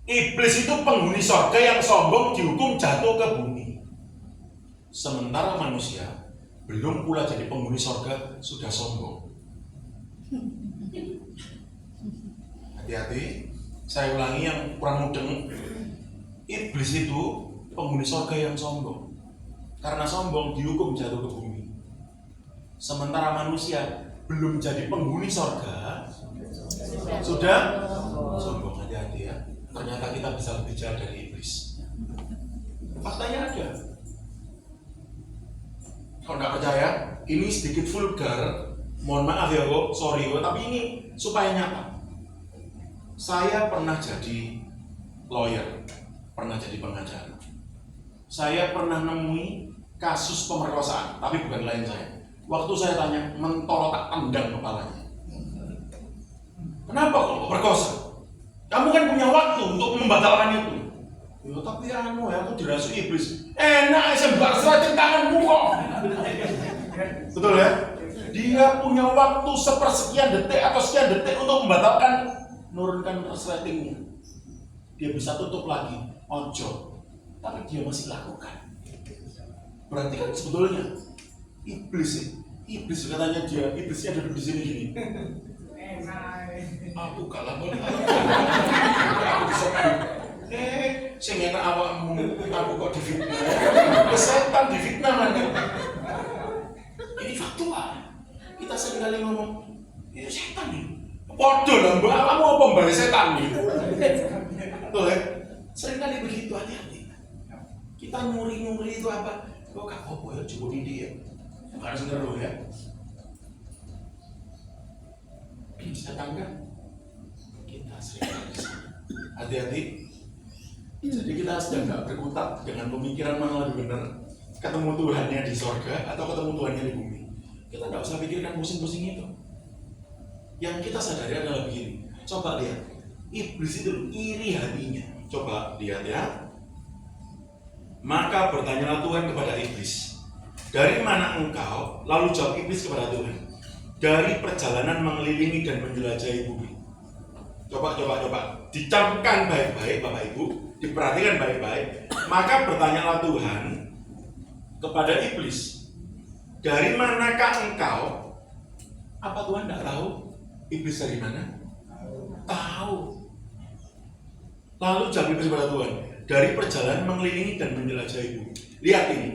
Iblis itu penghuni surga yang sombong dihukum jatuh ke bumi. Sementara manusia belum pula jadi penghuni surga sudah sombong. Hati-hati, saya ulangi yang kurang mudeng. Iblis itu penghuni surga yang sombong. Karena sombong dihukum jatuh ke bumi. Sementara manusia belum jadi penghuni surga sudah sombong. Hati-hati ya. Ternyata kita bisa lebih jauh dari iblis. Faktanya ada. Kalau nggak percaya, ini sedikit vulgar. Mohon maaf ya kok, sorry kok, tapi ini supaya nyata. Saya pernah jadi lawyer, pernah jadi pengacara. Saya pernah nemui kasus pemerkosaan, tapi bukan klien saya. Waktu saya tanya, mentol tak tendang kepalanya. Kenapa kok perkosa? Kamu kan punya waktu untuk membatalkan itu. Ya tapi aku dirasuki iblis. Enak saya buka seratin tanganmu kok. Betul ya? Dia punya waktu sepersekian detik atau sekian detik untuk membatalkan, nurunkan resletingnya. Dia bisa tutup lagi, ojo. Tapi dia masih lakukan. Berarti kan sebetulnya iblis katanya dia, iblisnya duduk di sini gini. Aku kalah boleh. Aku disebut. Sing enak awakmu, aku kok difitnah. Setan difitnah nanti. Ini faktual. Kita sering kali ngomong, itu setan nih. Podo lah mbak, kamu apa mbak setan nih? Tuh ya, sering kali begitu, hati-hati. Kita nyuri-nyuri itu apa? Kok gak apa ya, cukup ini ya. Harus ngeruh ya. Setan kan? Kita sering kali disana. Hati-hati. Jadi kita sedang gak berkutat dengan pemikiran mana lebih benar, ketemu Tuhannya di sorga atau ketemu Tuhannya di bumi. Kita gak usah pikirkan pusing-pusing itu. Yang kita sadari adalah begini. Coba lihat, iblis itu iri hatinya. Coba lihat ya. Maka bertanyalah Tuhan kepada iblis, dari mana engkau? Lalu jawab iblis kepada Tuhan, dari perjalanan mengelilingi dan menjelajahi bumi. Coba. Dicamkan baik-baik Bapak Ibu, diperhatikan baik-baik. Maka bertanyalah Tuhan kepada iblis, dari manakah engkau? Apa Tuhan tidak tahu iblis dari mana? Tahu. Lalu jawab iblis kepada Tuhan, dari perjalanan mengelilingi dan menjelajahi bumi. Lihat ini.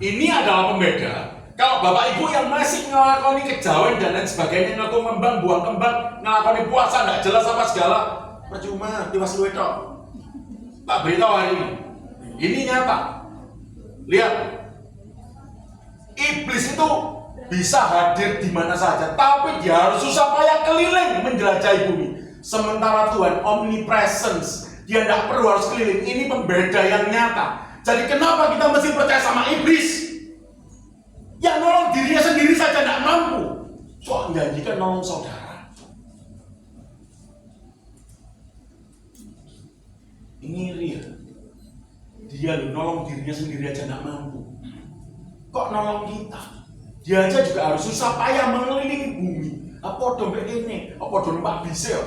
Ini adalah pembeda. Kalau Bapak Ibu yang masih ngelakoni kejawen dan lain sebagainya, ngelakuin kembang, buang kembang, ngelakoni puasa, nggak jelas apa segala, percuma, tiwas lu itu. Tak beritahu hari ini. Ini nyata. Lihat. Iblis itu bisa hadir di mana saja, tapi dia harus susah payah keliling menjelajahi bumi. Sementara Tuhan omnipresence. Dia tidak perlu harus keliling. Ini pembeda yang nyata. Jadi kenapa kita mesti percaya sama iblis? Yang nolong dirinya sendiri saja tidak mampu. Kok menjanjikan nolong saudara? Ini real. Dia nolong dirinya sendiri aja tidak mampu. Kok nolong kita? Dia aja juga harus susah payah mengelilingi bumi. Apa dompet ini? Apa dompet bisa?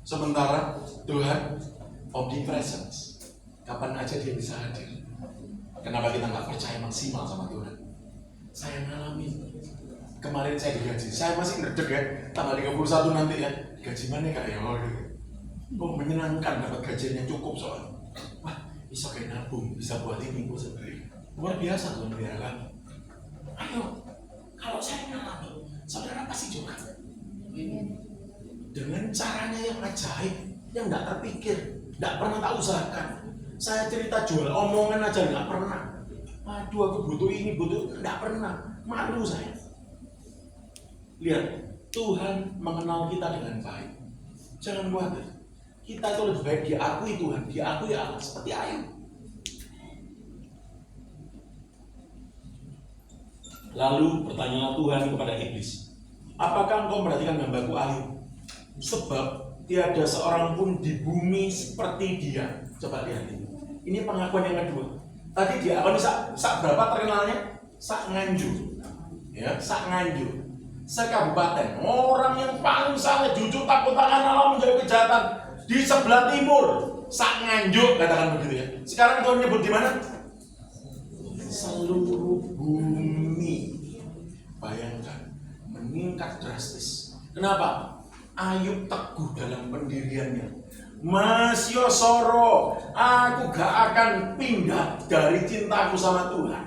Sementara Tuhan omnipresence, kapan aja dia bisa hadir. Kenapa kita nggak percaya maksimal sama Tuhan? Saya ngalamin. Kemarin saya digaji, saya masih ngedek ya, tanggal 31 nanti ya. Gaji mana kak ya? Oh menyenangkan, dapat gajian yang cukup soalnya. Wah, bisa kayak nabung, bisa buat ini, bisa beli. Luar biasa Tuhan biar kami. Ayo, kalau saya ngalamin, saudara pasti juga. Dengan caranya yang ajaib, yang nggak terpikir, nggak pernah tak usahakan. Saya cerita jual omongan aja nggak pernah. Aduh, aku butuh ini, butuh nggak pernah. Malu saya. Lihat, Tuhan mengenal kita dengan baik. Jangan khawatir. Kita itu lebih baik diakui Tuhan, diakui Allah seperti Ayub. Lalu bertanyalah Tuhan kepada iblis, apakah engkau memperhatikan gambarku Ayub? Sebab tiada seorang pun di bumi seperti dia. Coba lihat ini. Ini pengakuan yang kedua. Tadi dia apa nih? Sak berapa terkenalnya? Sak Nganjuk. Ya, sak Nganjuk. Sekabupaten. Orang yang paling sangat jujur, takut akan Allah, menjauhi kejahatan di sebelah timur. Sak Nganjuk, katakan begitu ya. Sekarang Tuhan nyebut di mana? Seluruh bumi. Bayangkan, meningkat drastis. Kenapa? Ayub teguh dalam pendiriannya. Mas Yosoro, aku gak akan pindah dari cintaku sama Tuhan.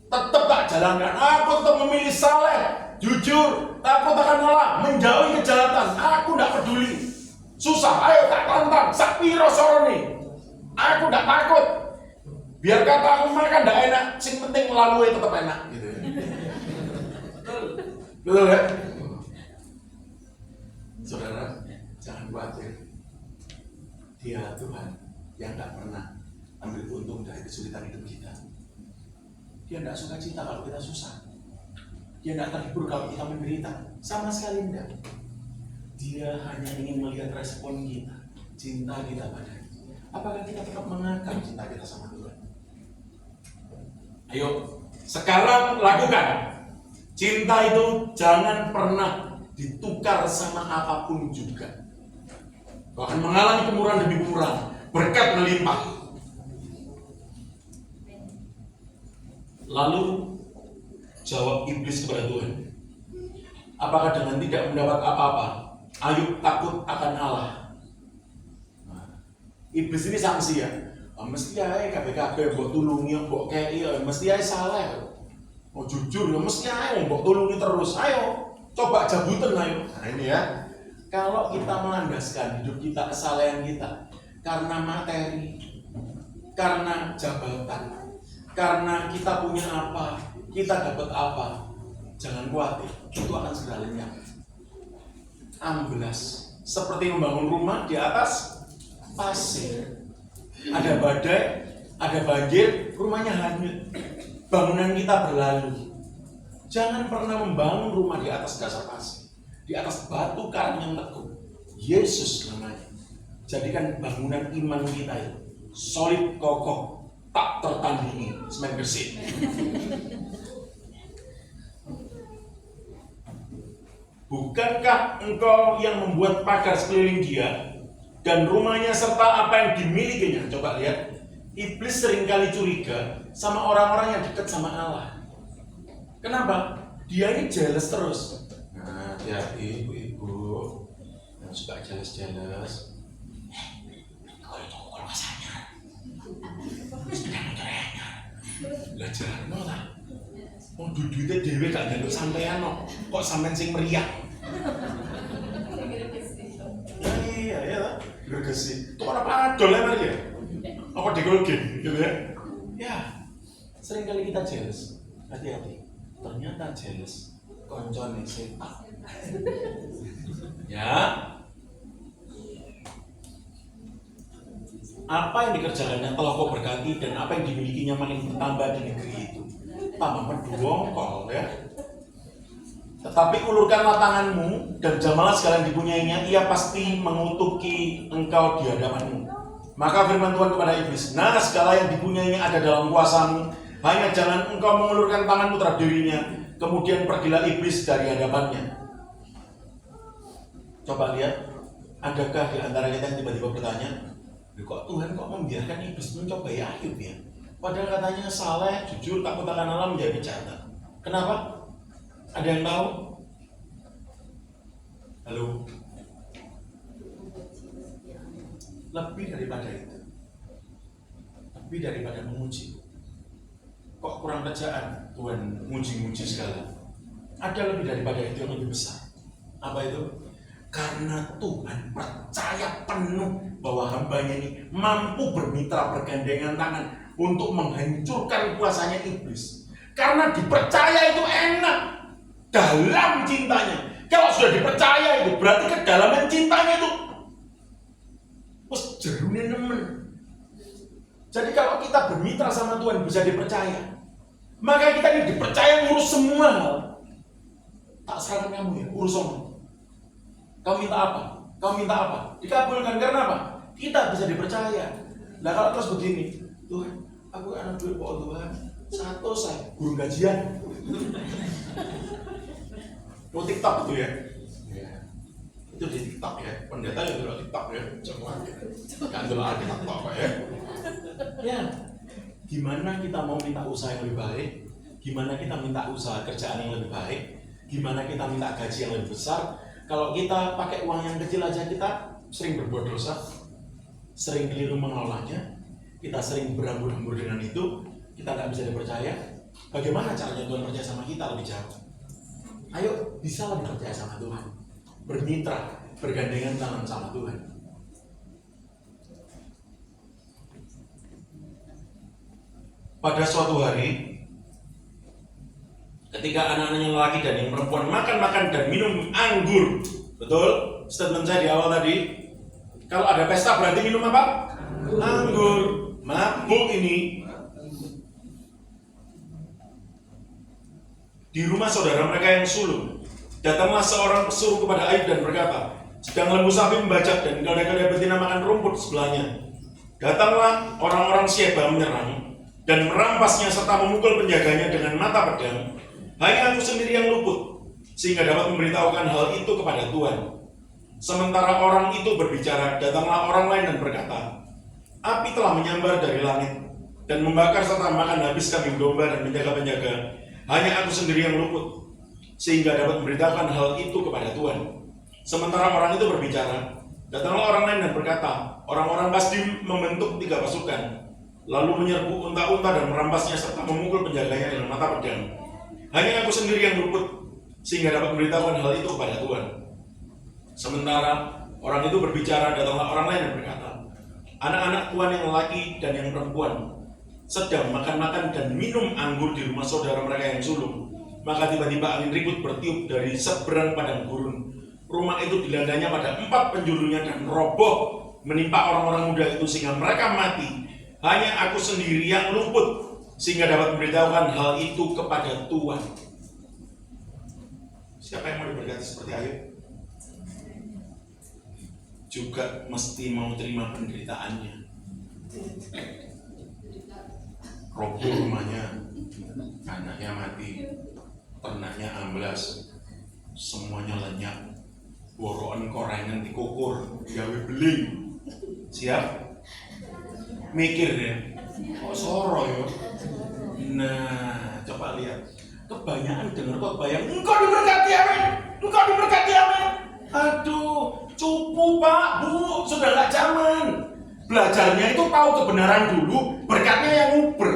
Tetap tak jalankan. Aku tetap memilih saleh, jujur, takut akan Allah, menjauhi kejahatan. Aku gak peduli. Susah, ayo tak tantang. Sakpiro soro nih. Aku gak takut. Biar kata aku makan gak enak, sing penting melalui tetap enak. Gitu ya. Betul ya? Saudara, jangan khawatir. Dia Tuhan yang tak pernah ambil untung dari kesulitan hidup kita. Dia tidak suka cita kalau kita susah. Dia tidak terhibur kalau kita menderita. Sama sekali tidak. Dia hanya ingin melihat respon kita, cinta kita padanya. Apakah kita tetap mengakar cinta kita sama Tuhan? Ayo, sekarang lakukan. Cinta itu jangan pernah ditukar sama apapun juga. Kau akan mengalami kemurahan demi kemurahan, berkat melimpah. Lalu jawab iblis kepada Tuhan, apakah dengan tidak mendapat apa-apa Ayub takut akan Allah? Nah, iblis ini sanksi ya. Mesti aja KBKB mbok tulungi, mbok kei, mesti aja salah. Mau jujur, mesti aja mbok tulungi terus. Ayo, coba jabutan ayo. Nah ini ya. Kalau kita melandaskan hidup kita, kesalahan kita karena materi, karena jabatan, karena kita punya apa, kita dapat apa, jangan khawatir, itu akan segera lenyap. Amblas, seperti membangun rumah di atas pasir. Ada badai, ada banjir, rumahnya hanyut. Bangunan kita berlalu. Jangan pernah membangun rumah di atas dasar pasir, di atas batu karang yang teguh. Yesus namanya. Jadikan bangunan iman kita itu solid, kokoh, tak tertandingi, semen bersih. Bukankah engkau yang membuat pagar sekeliling dia dan rumahnya serta apa yang dimilikinya? Coba lihat, iblis seringkali curiga sama orang-orang yang dekat sama Allah. Kenapa? Dia ini jealous terus. Nah, hati-hati ibu-ibu yang suka jealous. Kalau itu kalau rasanya sepeda motor anyar belajar lah. Mau duitnya dewe gak njaluk sampean no. Kok sampean sing meriah? Iya lah, gregesi. Itu orang padol ya Maria. Apa digolgen gitu ya? Ya, sering kali kita jealous. Hati-hati. Ternyata jealous koncone setan. Ya. Apa yang dikerjakannya telah kau berkati dan apa yang dimilikinya makin bertambah di negeri itu. Tambah mendongkol ya. Tetapi ulurkanlah tanganmu dan jamalah segala yang dipunyainya, ia pasti mengutuki engkau di hadapanmu. Maka firman Tuhan kepada iblis, nah segala yang dipunyainya ada dalam kuasamu, hanya jangan engkau mengulurkan tanganmu terhadap dirinya. Kemudian pergilah iblis dari hadapannya. Coba lihat, adakah di antara kita yang tiba-tiba bertanya, kok Tuhan kok membiarkan iblis mencobai Ayub ya? Padahal katanya saleh, jujur, takut akan Allah, menjadi bijaksana. Kenapa? Ada yang tahu? Halo? Lebih daripada itu. Lebih daripada menguji. Kok kurang kerjaan? Tuhan muji-muji segala. Ada lebih daripada itu yang lebih besar. Apa itu? Karena Tuhan percaya penuh bahwa hambanya ini mampu bermitra bergandengan tangan untuk menghancurkan kuasanya iblis. Karena dipercaya itu enak dalam cintanya. Kalau sudah dipercaya itu berarti kedalaman cintanya itu jerune nemen. Jadi kalau kita bermitra sama Tuhan bisa dipercaya, maka kita ini dipercaya ngurus semua hal. Tak serahkan kamu ya, urus semua. Kau minta apa? Kau minta apa? Dikabulkan. Karena apa? Kita bisa dipercaya. Nah kalau terus begini, Tuhan, aku anak duit kok Tuhan, satu saya guru gajian. Oh TikTok itu ya? Itu di TikTok ya, pendeta yang dulu TikTok ya, kan dulu ada TikTok ya. Ya, gimana kita mau minta usaha yang lebih baik? Gimana kita minta usaha kerjaan yang lebih baik? Gimana kita minta gaji yang lebih besar? Kalau kita pakai uang yang kecil aja kita sering berbuat dosa, sering keliru mengelolanya, kita sering berhambur-hambur dengan itu, kita nggak bisa dipercaya. Bagaimana caranya Tuhan percaya sama kita lebih jauh? Ayo, bisa lebih percaya sama Tuhan, bermitra, bergandengan tangan sama Tuhan. Pada suatu hari, ketika anak-anaknya laki dan yang perempuan makan dan minum anggur, betul? Statement saya di awal tadi, kalau ada pesta berarti minum apa? Anggur. Mabuk ini. Di rumah saudara mereka yang sulung, datanglah seorang pesuruh kepada Ayub dan berkata, sedang lembu sapi membajak dan keledai-keledai betina makan rumput sebelahnya. Datanglah orang-orang Syeba menyerang dan merampasnya serta memukul penjaganya dengan mata pedang. Hanya aku sendiri yang luput, sehingga dapat memberitahukan hal itu kepada Tuhan. Sementara orang itu berbicara, datanglah orang lain dan berkata, api telah menyambar dari langit dan membakar serta makan habis kambing domba dan penjaga-penjaga. Hanya aku sendiri yang luput, sehingga dapat memberitahukan hal itu kepada Tuhan. Sementara orang itu berbicara, datanglah orang lain dan berkata, orang-orang Kasdim membentuk 3 pasukan, lalu menyerbu unta-unta dan merampasnya serta memukul penjaganya dengan mata pedang. Hanya aku sendiri yang luput, sehingga dapat memberitahukan hal itu kepada Tuhan. Sementara orang itu berbicara, datanglah orang lain dan berkata, anak-anak Tuhan yang laki dan yang perempuan sedang makan-makan dan minum anggur di rumah saudara mereka yang sulung. Maka tiba-tiba angin ribut bertiup dari seberang padang gurun. Rumah itu dilandanya pada 4 penjurunya dan roboh menimpa orang-orang muda itu sehingga mereka mati. Hanya aku sendiri yang luput, sehingga dapat memberitahukan hal itu kepada Tuhan. Siapa yang mau diberkati seperti Ayub? Juga mesti mau terima penderitaannya. Roboh rumahnya, anaknya mati, ternaknya amblas, semuanya lenyap, boroan korengan dikukur, gawe beling. Siap? Mikir ya, kok soro ya? Nah, coba lihat, kebanyakan dengar khotbah yang engkau diberkati amin, engkau diberkati amin. Aduh, cupu pak, bu, sudah gak zaman. Belajarnya itu tahu kebenaran dulu, berkatnya yang nguber.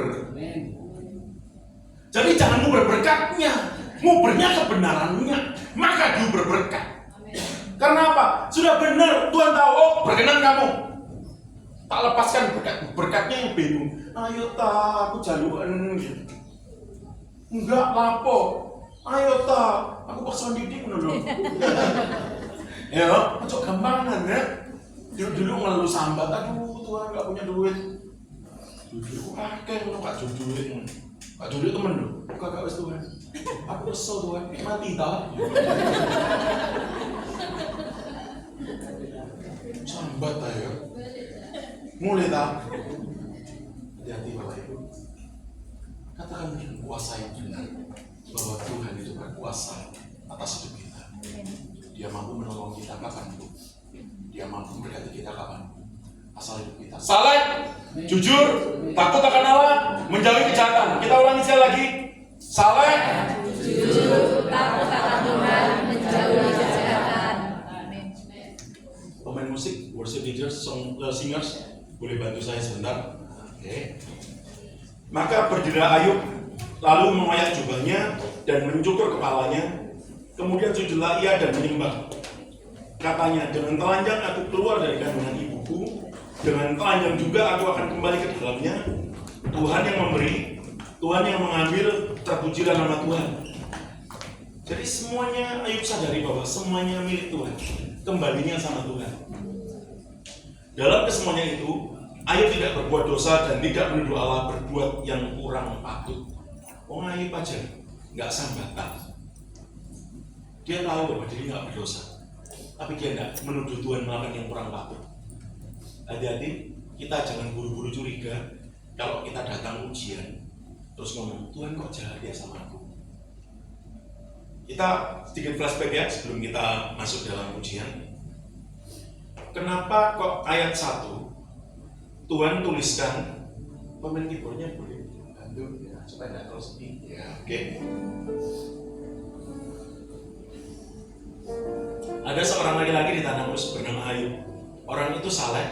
Jadi jangan nguber berkatnya, ngubernya kebenarannya, maka diuber berkat. Karena apa? Sudah benar, Tuhan tahu, oh berkenan kamu. Tak lepaskan berkatnya yang bingung. Ayo ta, aku jaluan gitu. Enggak lapo. Ayo ta, aku paksa didik dulu. Ya, cocok gampangan ya. Dulu ngeluh sambat, aduh Tuhan gak punya duit. Dulu akeh ngono Kak duit. Kak duit temen lho, kagak wis Tuhan. Aku kesel Tuhan, mati ta. Sambat ta ya. Mulai ta. Hati-hati Bapak Ibu. Katakan dengan kuasa yang benar bahwa Tuhan itu berkuasa atas hidup kita. Di Dia mampu menolong kita kapanpun. Dia mampu memberkati kita kapanpun. Asal hidup kita saleh, jujur, takut akan Allah, menjauhi kejahatan. Kita ulangi sekali lagi. Saleh, Jujur, takut akan Tuhan, menjauhi kejahatan. Amin. pemain musik, worship leaders, singers, boleh bantu saya sebentar? Oke. Maka berdirilah Ayub, lalu mengoyak jubahnya dan mencukur kepalanya. Kemudian sujudlah ia dan menyembah. Katanya, dengan telanjang aku keluar dari kandungan ibuku, dengan telanjang juga aku akan kembali ke dalamnya. Tuhan yang memberi, Tuhan yang mengambil, terpujilah nama Tuhan. Jadi semuanya Ayub sadari bahwa semuanya milik Tuhan, kembalinya sama Tuhan. Dalam kesemuanya itu, Ayub tidak berbuat dosa dan tidak menuduh Allah berbuat yang kurang patut. Ayub aja nggak sambatan. Dia tahu bahwa diri nggak berdosa, tapi dia nggak menuduh Tuhan melakukan yang kurang patut. Hati-hati, kita jangan buru-buru curiga kalau kita datang ujian terus ngomong, Tuhan kok jahat ya sama aku. Kita sedikit flashback ya sebelum kita masuk dalam ujian. Kenapa kok ayat 1 Tuhan tuliskan, pemain keyboardnya boleh bantu ya, supaya nggak terlalu sedih ya, oke. Ada seorang laki-laki di tanah Uz bernama Ayub. Orang itu saleh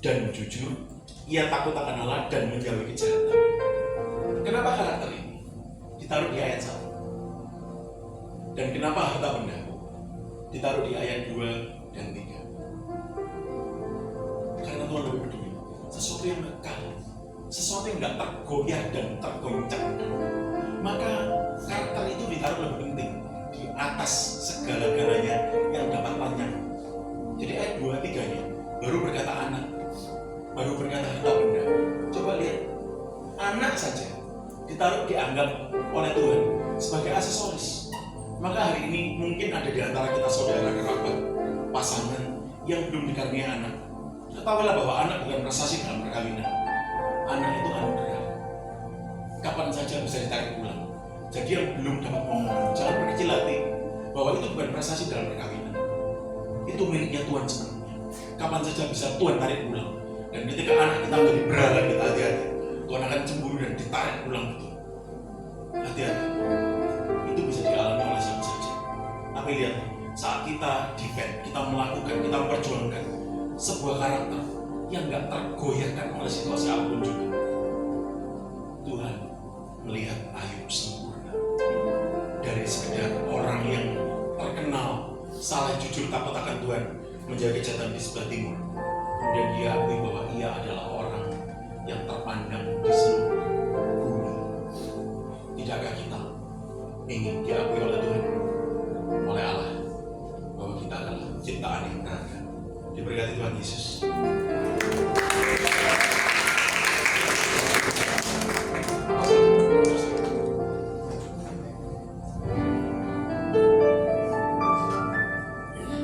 dan jujur, ia takut akan Allah dan menjauhi kejahatan. Kenapa karakter ini ditaruh di ayat 1? Dan kenapa harta benda ditaruh di ayat 2 dan 3? Karena Tuhan lebih peduli sesuatu yang kekal, sesuatu yang nggak tergoyah dan tergoncang. Maka karakter itu ditaruh lebih penting di atas segala-galanya yang dapat panjang. Jadi ayat 2-3-nya baru berkata anak, baru berkata harta benda. Coba lihat, anak saja ditaruh dianggap oleh Tuhan sebagai aksesoris. Maka hari ini mungkin ada di antara kita saudara kerabat, pasangan yang belum dikaruniai anak. Ketahuilah bahwa anak bukan prestasi dalam perkawinan. Anak itu anugerah. Kapan saja bisa ditarik pulang. Jadi yang belum dapat momongan, jangan berkecil hati bahwa itu bukan prestasi dalam perkawinan. Itu miliknya Tuhan sepenuhnya. Kapan saja bisa Tuhan tarik pulang. Dan ketika anak kita menjadi berhala, kita hati-hati. Tuhan akan cemburu dan ditarik pulang betul. Hati-hati. Itu bisa dialami oleh siapa saja. Tapi lihat, saat kita defend, kita melakukan, kita memperjuangkan sebuah karakter yang nggak tergoyahkan oleh situasi apapun juga, Tuhan melihat Ayub sempurna. Dari sekedar orang yang terkenal saleh, jujur, takut akan Tuhan, menjaga kejahatan di sebelah timur, kemudian dia akui bahwa ia adalah orang yang terpandang di seluruh bumi. Tidakkah kita ingin diakui oleh Tuhan, oleh Allah, bahwa kita adalah ciptaan yang berharga? Diberkati Tuhan Yesus.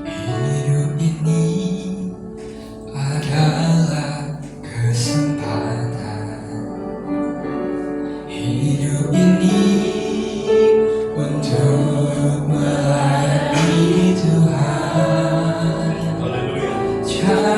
Hidup ini adalah kesempatan. Hidup ini untuk melayani Tuhan. Haleluya. Jangan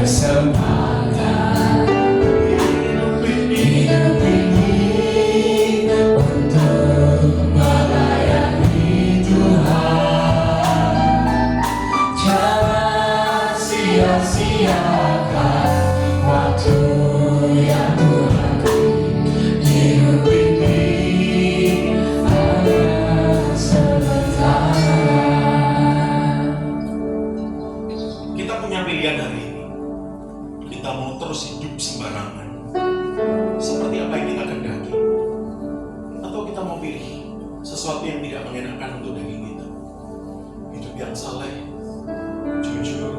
kesempatan hidup ini untuk melayani Tuhan. Jangan sia-siakan waktu yang Tuhan beri. Hidup ini hanya sementara. Kita punya pilihan hari ini. Kita mau terus hidup sembarangan seperti apa yang kita kehendaki, atau kita mau pilih sesuatu yang tidak mengenakan untuk daging kita. Hidup yang saleh, jujur,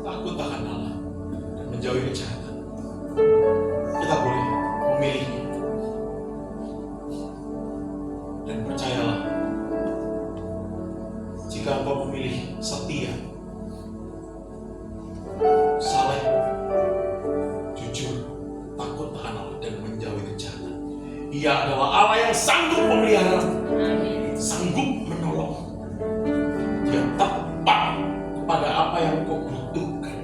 takut akan Allah, dan menjauhi kejahatan. Kita boleh memilihnya. Dan percayalah, jika engkau memilih setia, saleh, jujur, takut akan Allah, dan menjauhi kejahatan, Ia adalah Allah yang sanggup memelihara, sanggup menolong. Dia tepat kepada apa yang kau butuhkan.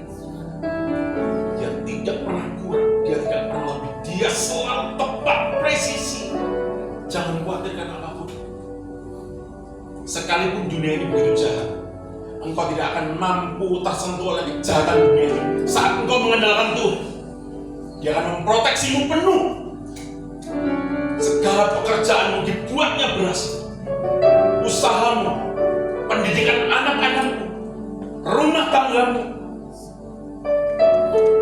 Dia tidak pernah kurang, dia tidak pernah lebih. Dia selalu tepat, presisi. Jangan khawatirkan apapun. Sekalipun dunia ini begitu jahat, engkau tidak akan mampu tersentuh oleh kejahatan dunia ini. Saat engkau mengandalkan Tuhan, Dia akan memproteksimu penuh. Segala pekerjaanmu dibuatnya berhasil. Usahamu, pendidikan anak-anakmu, rumah tanggamu,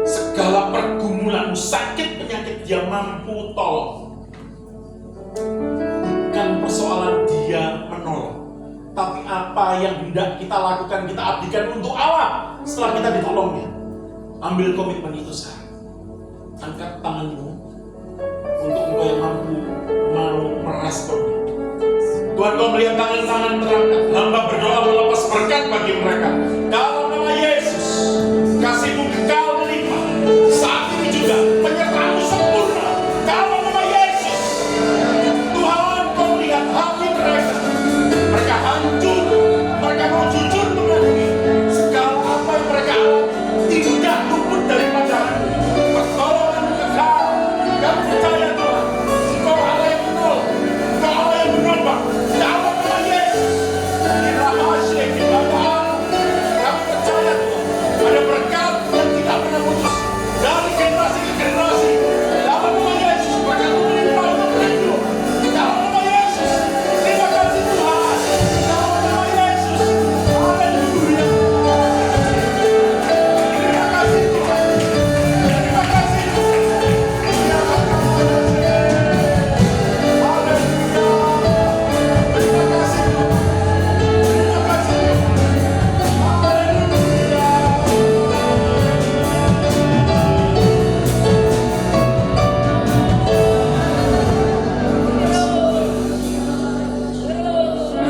segala pergumulanmu, sakit penyakit, Dia mampu tolong. Bukan persoalan Dia menolong, tapi apa yang hendak kita lakukan, kita abdikan untuk Allah setelah kita ditolongnya. Ambil komitmen itu sekarang. Angkat tanganmu untuk engkau yang mampu mau meresponnya. Tuhan, kau melihat tangan-tangan terangkat. Hamba berdoa melepas berkat bagi mereka. Dalam nama Yesus, kasih-Mu kekal melimpah. Saat ini juga penyertaan-Mu sempurna. Dalam nama Yesus, Tuhan, kau melihat hati mereka. Mereka hancur, mereka mau jujur mengakui segala apa yang mereka alami tidak luput daripada pertolongan kekal. Kami percaya Tuhan, Engkau Allah yang menolong, Engkau Allah yang menopang. Dalam nama Yesus, di rahasia kita kami percaya Tuhan, ada berkat yang tidak pernah putus dari generasi ke generasi. Dalam nama Yesus, berkat-Mu melimpah untuk hidup. Dalam nama Yesus, terima kasih Tuhan. Dalam nama Yesus, haleluya. Terima kasih Tuhan. Terima kasih Tuhan. Terima kasih. Haleluya. Terima kasih Tuhan. Terima kasih Tuhan.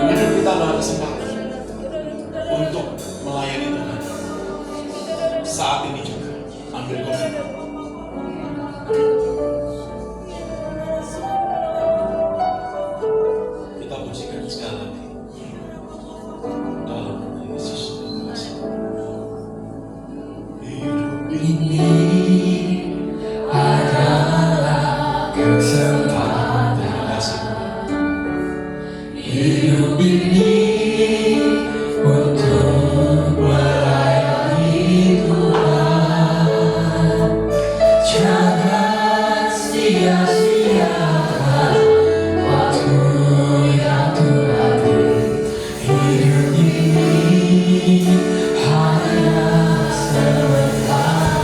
Hidup kita adalah kesempatan untuk melayani Tuhan. Saat ini juga ambil komitmen. Kita pujikan sekali lagi. Dalam nama Yesus, terima kasih. Hidup Ini adalah kesempatan. terima kasih. Hidup ini untuk melayani Tuhan. Jangan sia-siakan waktu yang Tuhan beri. Hidup ini hanya sementara.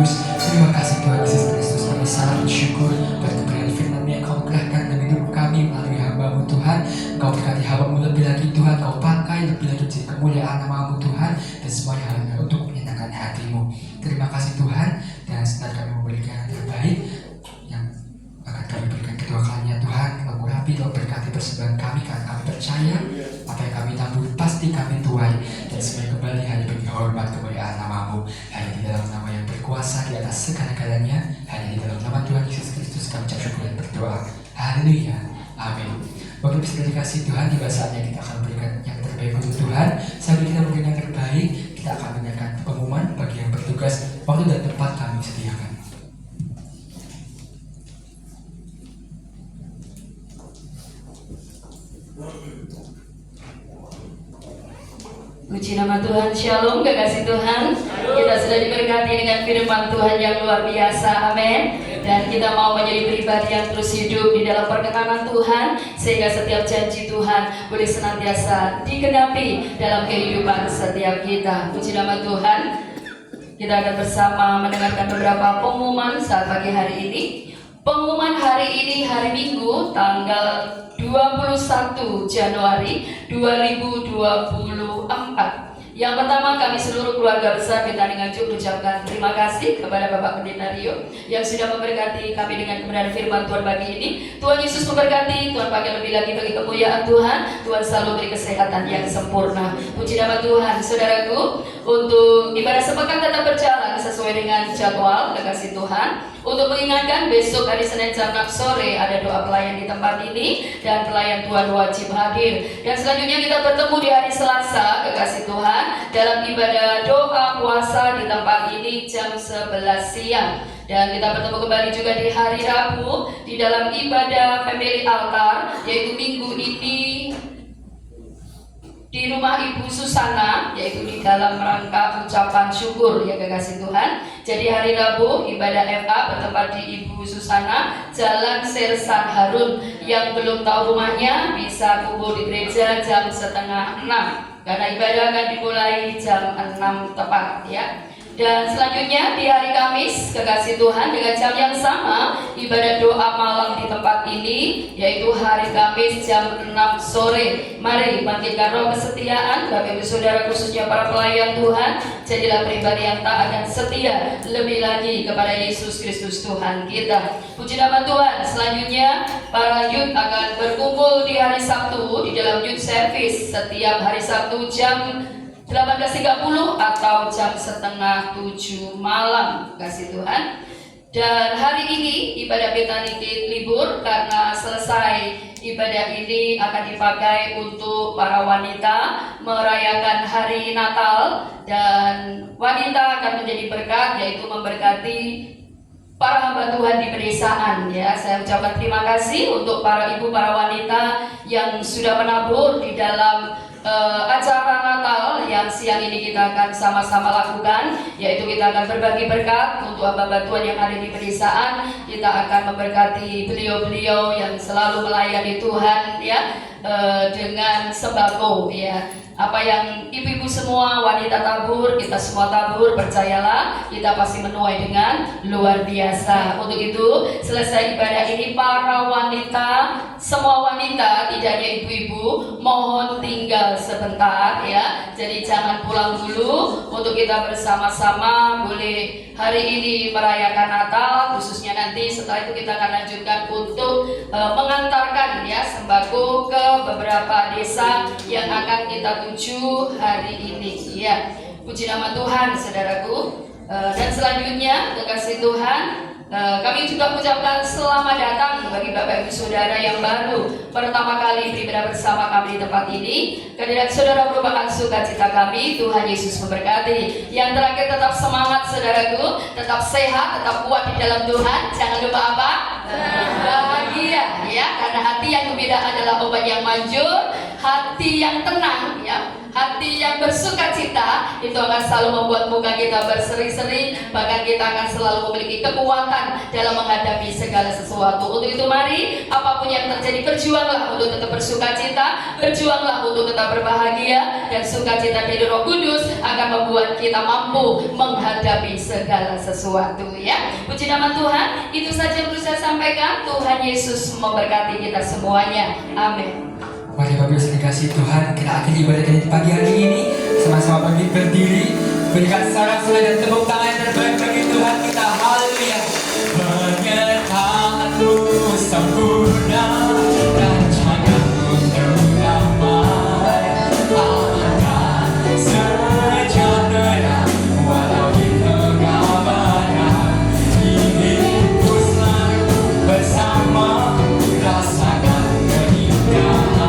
Kudus. Terima kasih Tuhan Yesus Kristus, kami sangat bersyukur buat kebenaran firman-Mu yang Kau kerahkan dalam hidup kami melalui hamba-Mu Tuhan. Kau berkati hamba-Mu lebih lagi Tuhan, Kau pakai lebih lagi jadi kemuliaan nama-Mu Tuhan, dan semuanya hanya untuk menyenangkan hati-Mu. Terima kasih Tuhan, dan setelah kami memberikan yang terbaik yang akan kami berikan kedua kalinya Tuhan, Kau urapi, Kau berkati persembahan kami, karena kami percaya apa yang kami tabur pasti kami tuai, dan semuanya kembali hanya bagi hormat kemuliaan nama-Mu, hanya di dalam nama yang berkuasa di atas segala-galanya, hanya di dalam nama Tuhan Yesus Kristus kami ucap syukur dan berdoa. Haleluya, amin. Bapak Ibu sudah dikasih Tuhan, tiba saatnya kita akan berikan yang terbaik untuk Tuhan. Sambil kita memberikan yang terbaik, kita akan mendengarkan pengumuman bagi yang bertugas. Waktu dan tempat kami sediakan. Puji nama Tuhan, Shalom, kekasih Tuhan. Kita sudah diberkati dengan firman Tuhan yang luar biasa, amin. Dan kita mau menjadi pribadi yang terus hidup di dalam perkenanan Tuhan, sehingga setiap janji Tuhan boleh senantiasa digenapi dalam kehidupan setiap kita. Puji nama Tuhan. Kita akan bersama mendengarkan beberapa pengumuman saat pagi hari ini. Pengumuman hari ini hari Minggu tanggal 21 Januari 2024. Yang pertama, kami seluruh keluarga besar kita dengan cukup ucapkan terima kasih kepada Bapak Pendeta Rio yang sudah memberkati kami dengan kebenaran firman Tuhan pagi ini. Tuhan Yesus memberkati, Tuhan pakai lebih lagi bagi kemuliaan Tuhan. Tuhan selalu beri kesehatan yang sempurna. Puji nama Tuhan, saudaraku. Untuk ibadah sepekan tetap berjalan sesuai dengan jadwal, kekasih Tuhan. Untuk mengingatkan, besok hari Senin jam 6 sore ada doa pelayan di tempat ini, dan pelayan Tuhan wajib hadir. Dan selanjutnya kita bertemu di hari Selasa, kekasih Tuhan, dalam ibadah doa puasa di tempat ini jam 11 siang. Dan kita bertemu kembali juga di hari Rabu di dalam ibadah family altar, yaitu minggu ini di rumah Ibu Susana, yaitu di dalam rangka ucapan syukur, ya kekasih Tuhan. Jadi hari Rabu ibadah FA bertempat di Ibu Susana, Jalan Sersan Harun. Yang belum tahu rumahnya bisa kumpul di gereja jam 5:30, karena ibadah akan dimulai jam 6 tepat, ya. Dan selanjutnya di hari Kamis, kekasih Tuhan, dengan jam yang sama ibadah doa malam di tempat ini, yaitu hari Kamis jam 6 sore. Mari bangkitkan roh kesetiaan, Bapak Ibu Saudara, khususnya para pelayan Tuhan. Jadilah pribadi yang taat dan setia lebih lagi kepada Yesus Kristus Tuhan kita. Puji nama Tuhan. Selanjutnya para youth akan berkumpul di hari Sabtu di dalam youth service setiap hari Sabtu jam 18.30 atau jam 6:30 malam, kasih Tuhan. Dan hari ini ibadah Betanikit libur karena selesai ibadah ini akan dipakai untuk para wanita merayakan hari Natal, dan wanita akan menjadi berkat, yaitu memberkati para hamba Tuhan di pedesaan, ya. Saya ucapkan terima kasih untuk para ibu, para wanita yang sudah menabur di dalam acara Natal yang siang ini kita akan sama-sama lakukan, yaitu kita akan berbagi berkat untuk hamba Tuhan yang ada di pedesaan. Kita akan memberkati beliau-beliau yang selalu melayani Tuhan, ya, dengan sembako, ya. Apa yang ibu-ibu semua wanita tabur, kita semua tabur, percayalah kita pasti menuai dengan luar biasa. Untuk itu selesai ibadah ini, para wanita, semua wanita, tidak hanya ibu-ibu, mohon tinggal sebentar, ya. Jadi jangan pulang dulu, untuk kita bersama-sama boleh hari ini merayakan Natal. Khususnya nanti setelah itu kita akan lanjutkan untuk mengantarkan, ya, sembako ke beberapa desa yang akan kita tuju hari ini, ya. Puji nama Tuhan, saudaraku. Dan selanjutnya, kekasih Tuhan, kami juga mengucapkan selamat datang bagi Bapak Ibu Saudara yang baru pertama kali beribadah bersama kami di tempat ini. Kehadiran saudara merupakan sukacita kami. Tuhan Yesus memberkati. Yang terakhir, tetap semangat saudaraku, tetap sehat, tetap kuat di dalam Tuhan. Jangan lupa apa? Bahagia, ya. Karena hati yang gembira adalah obat yang manjur. Hati yang tenang, ya, Hati yang bersuka cita itu akan selalu membuat muka kita berseri-seri, bahkan kita akan selalu memiliki kekuatan dalam menghadapi segala sesuatu. Untuk itu mari, apapun yang terjadi, berjuanglah untuk tetap bersuka cita, berjuanglah untuk tetap berbahagia, dan sukacita dari Roh Kudus akan membuat kita mampu menghadapi segala sesuatu, ya. Puji nama Tuhan. Itu saja yang perlu saya sampaikan. Tuhan Yesus memberkati kita semuanya. Amin. Mari Bapak Ibu dikasih Tuhan, kita akhiri ibadah kita di pagi hari ini. Sama-sama berdiri, berikan sorak-sorai dan tepuk tangan yang terbaik bagi Tuhan kita. Haleluya. Penyertaanmu sempurna, rancanganmu terdamai, akan sejahtera walau di tengah badai. Hidupku selalu bersama, rasakan keindahan.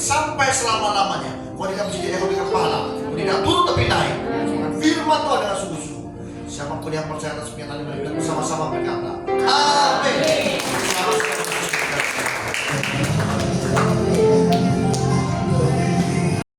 Sampai selama-lamanya. Kau tidak menjadi ekor di kepala, tidak turun tapi naik. Firman Tuhan adalah sungguh-sungguh. Siapapun yang percaya atas firman Tuhan bersama-sama berkata,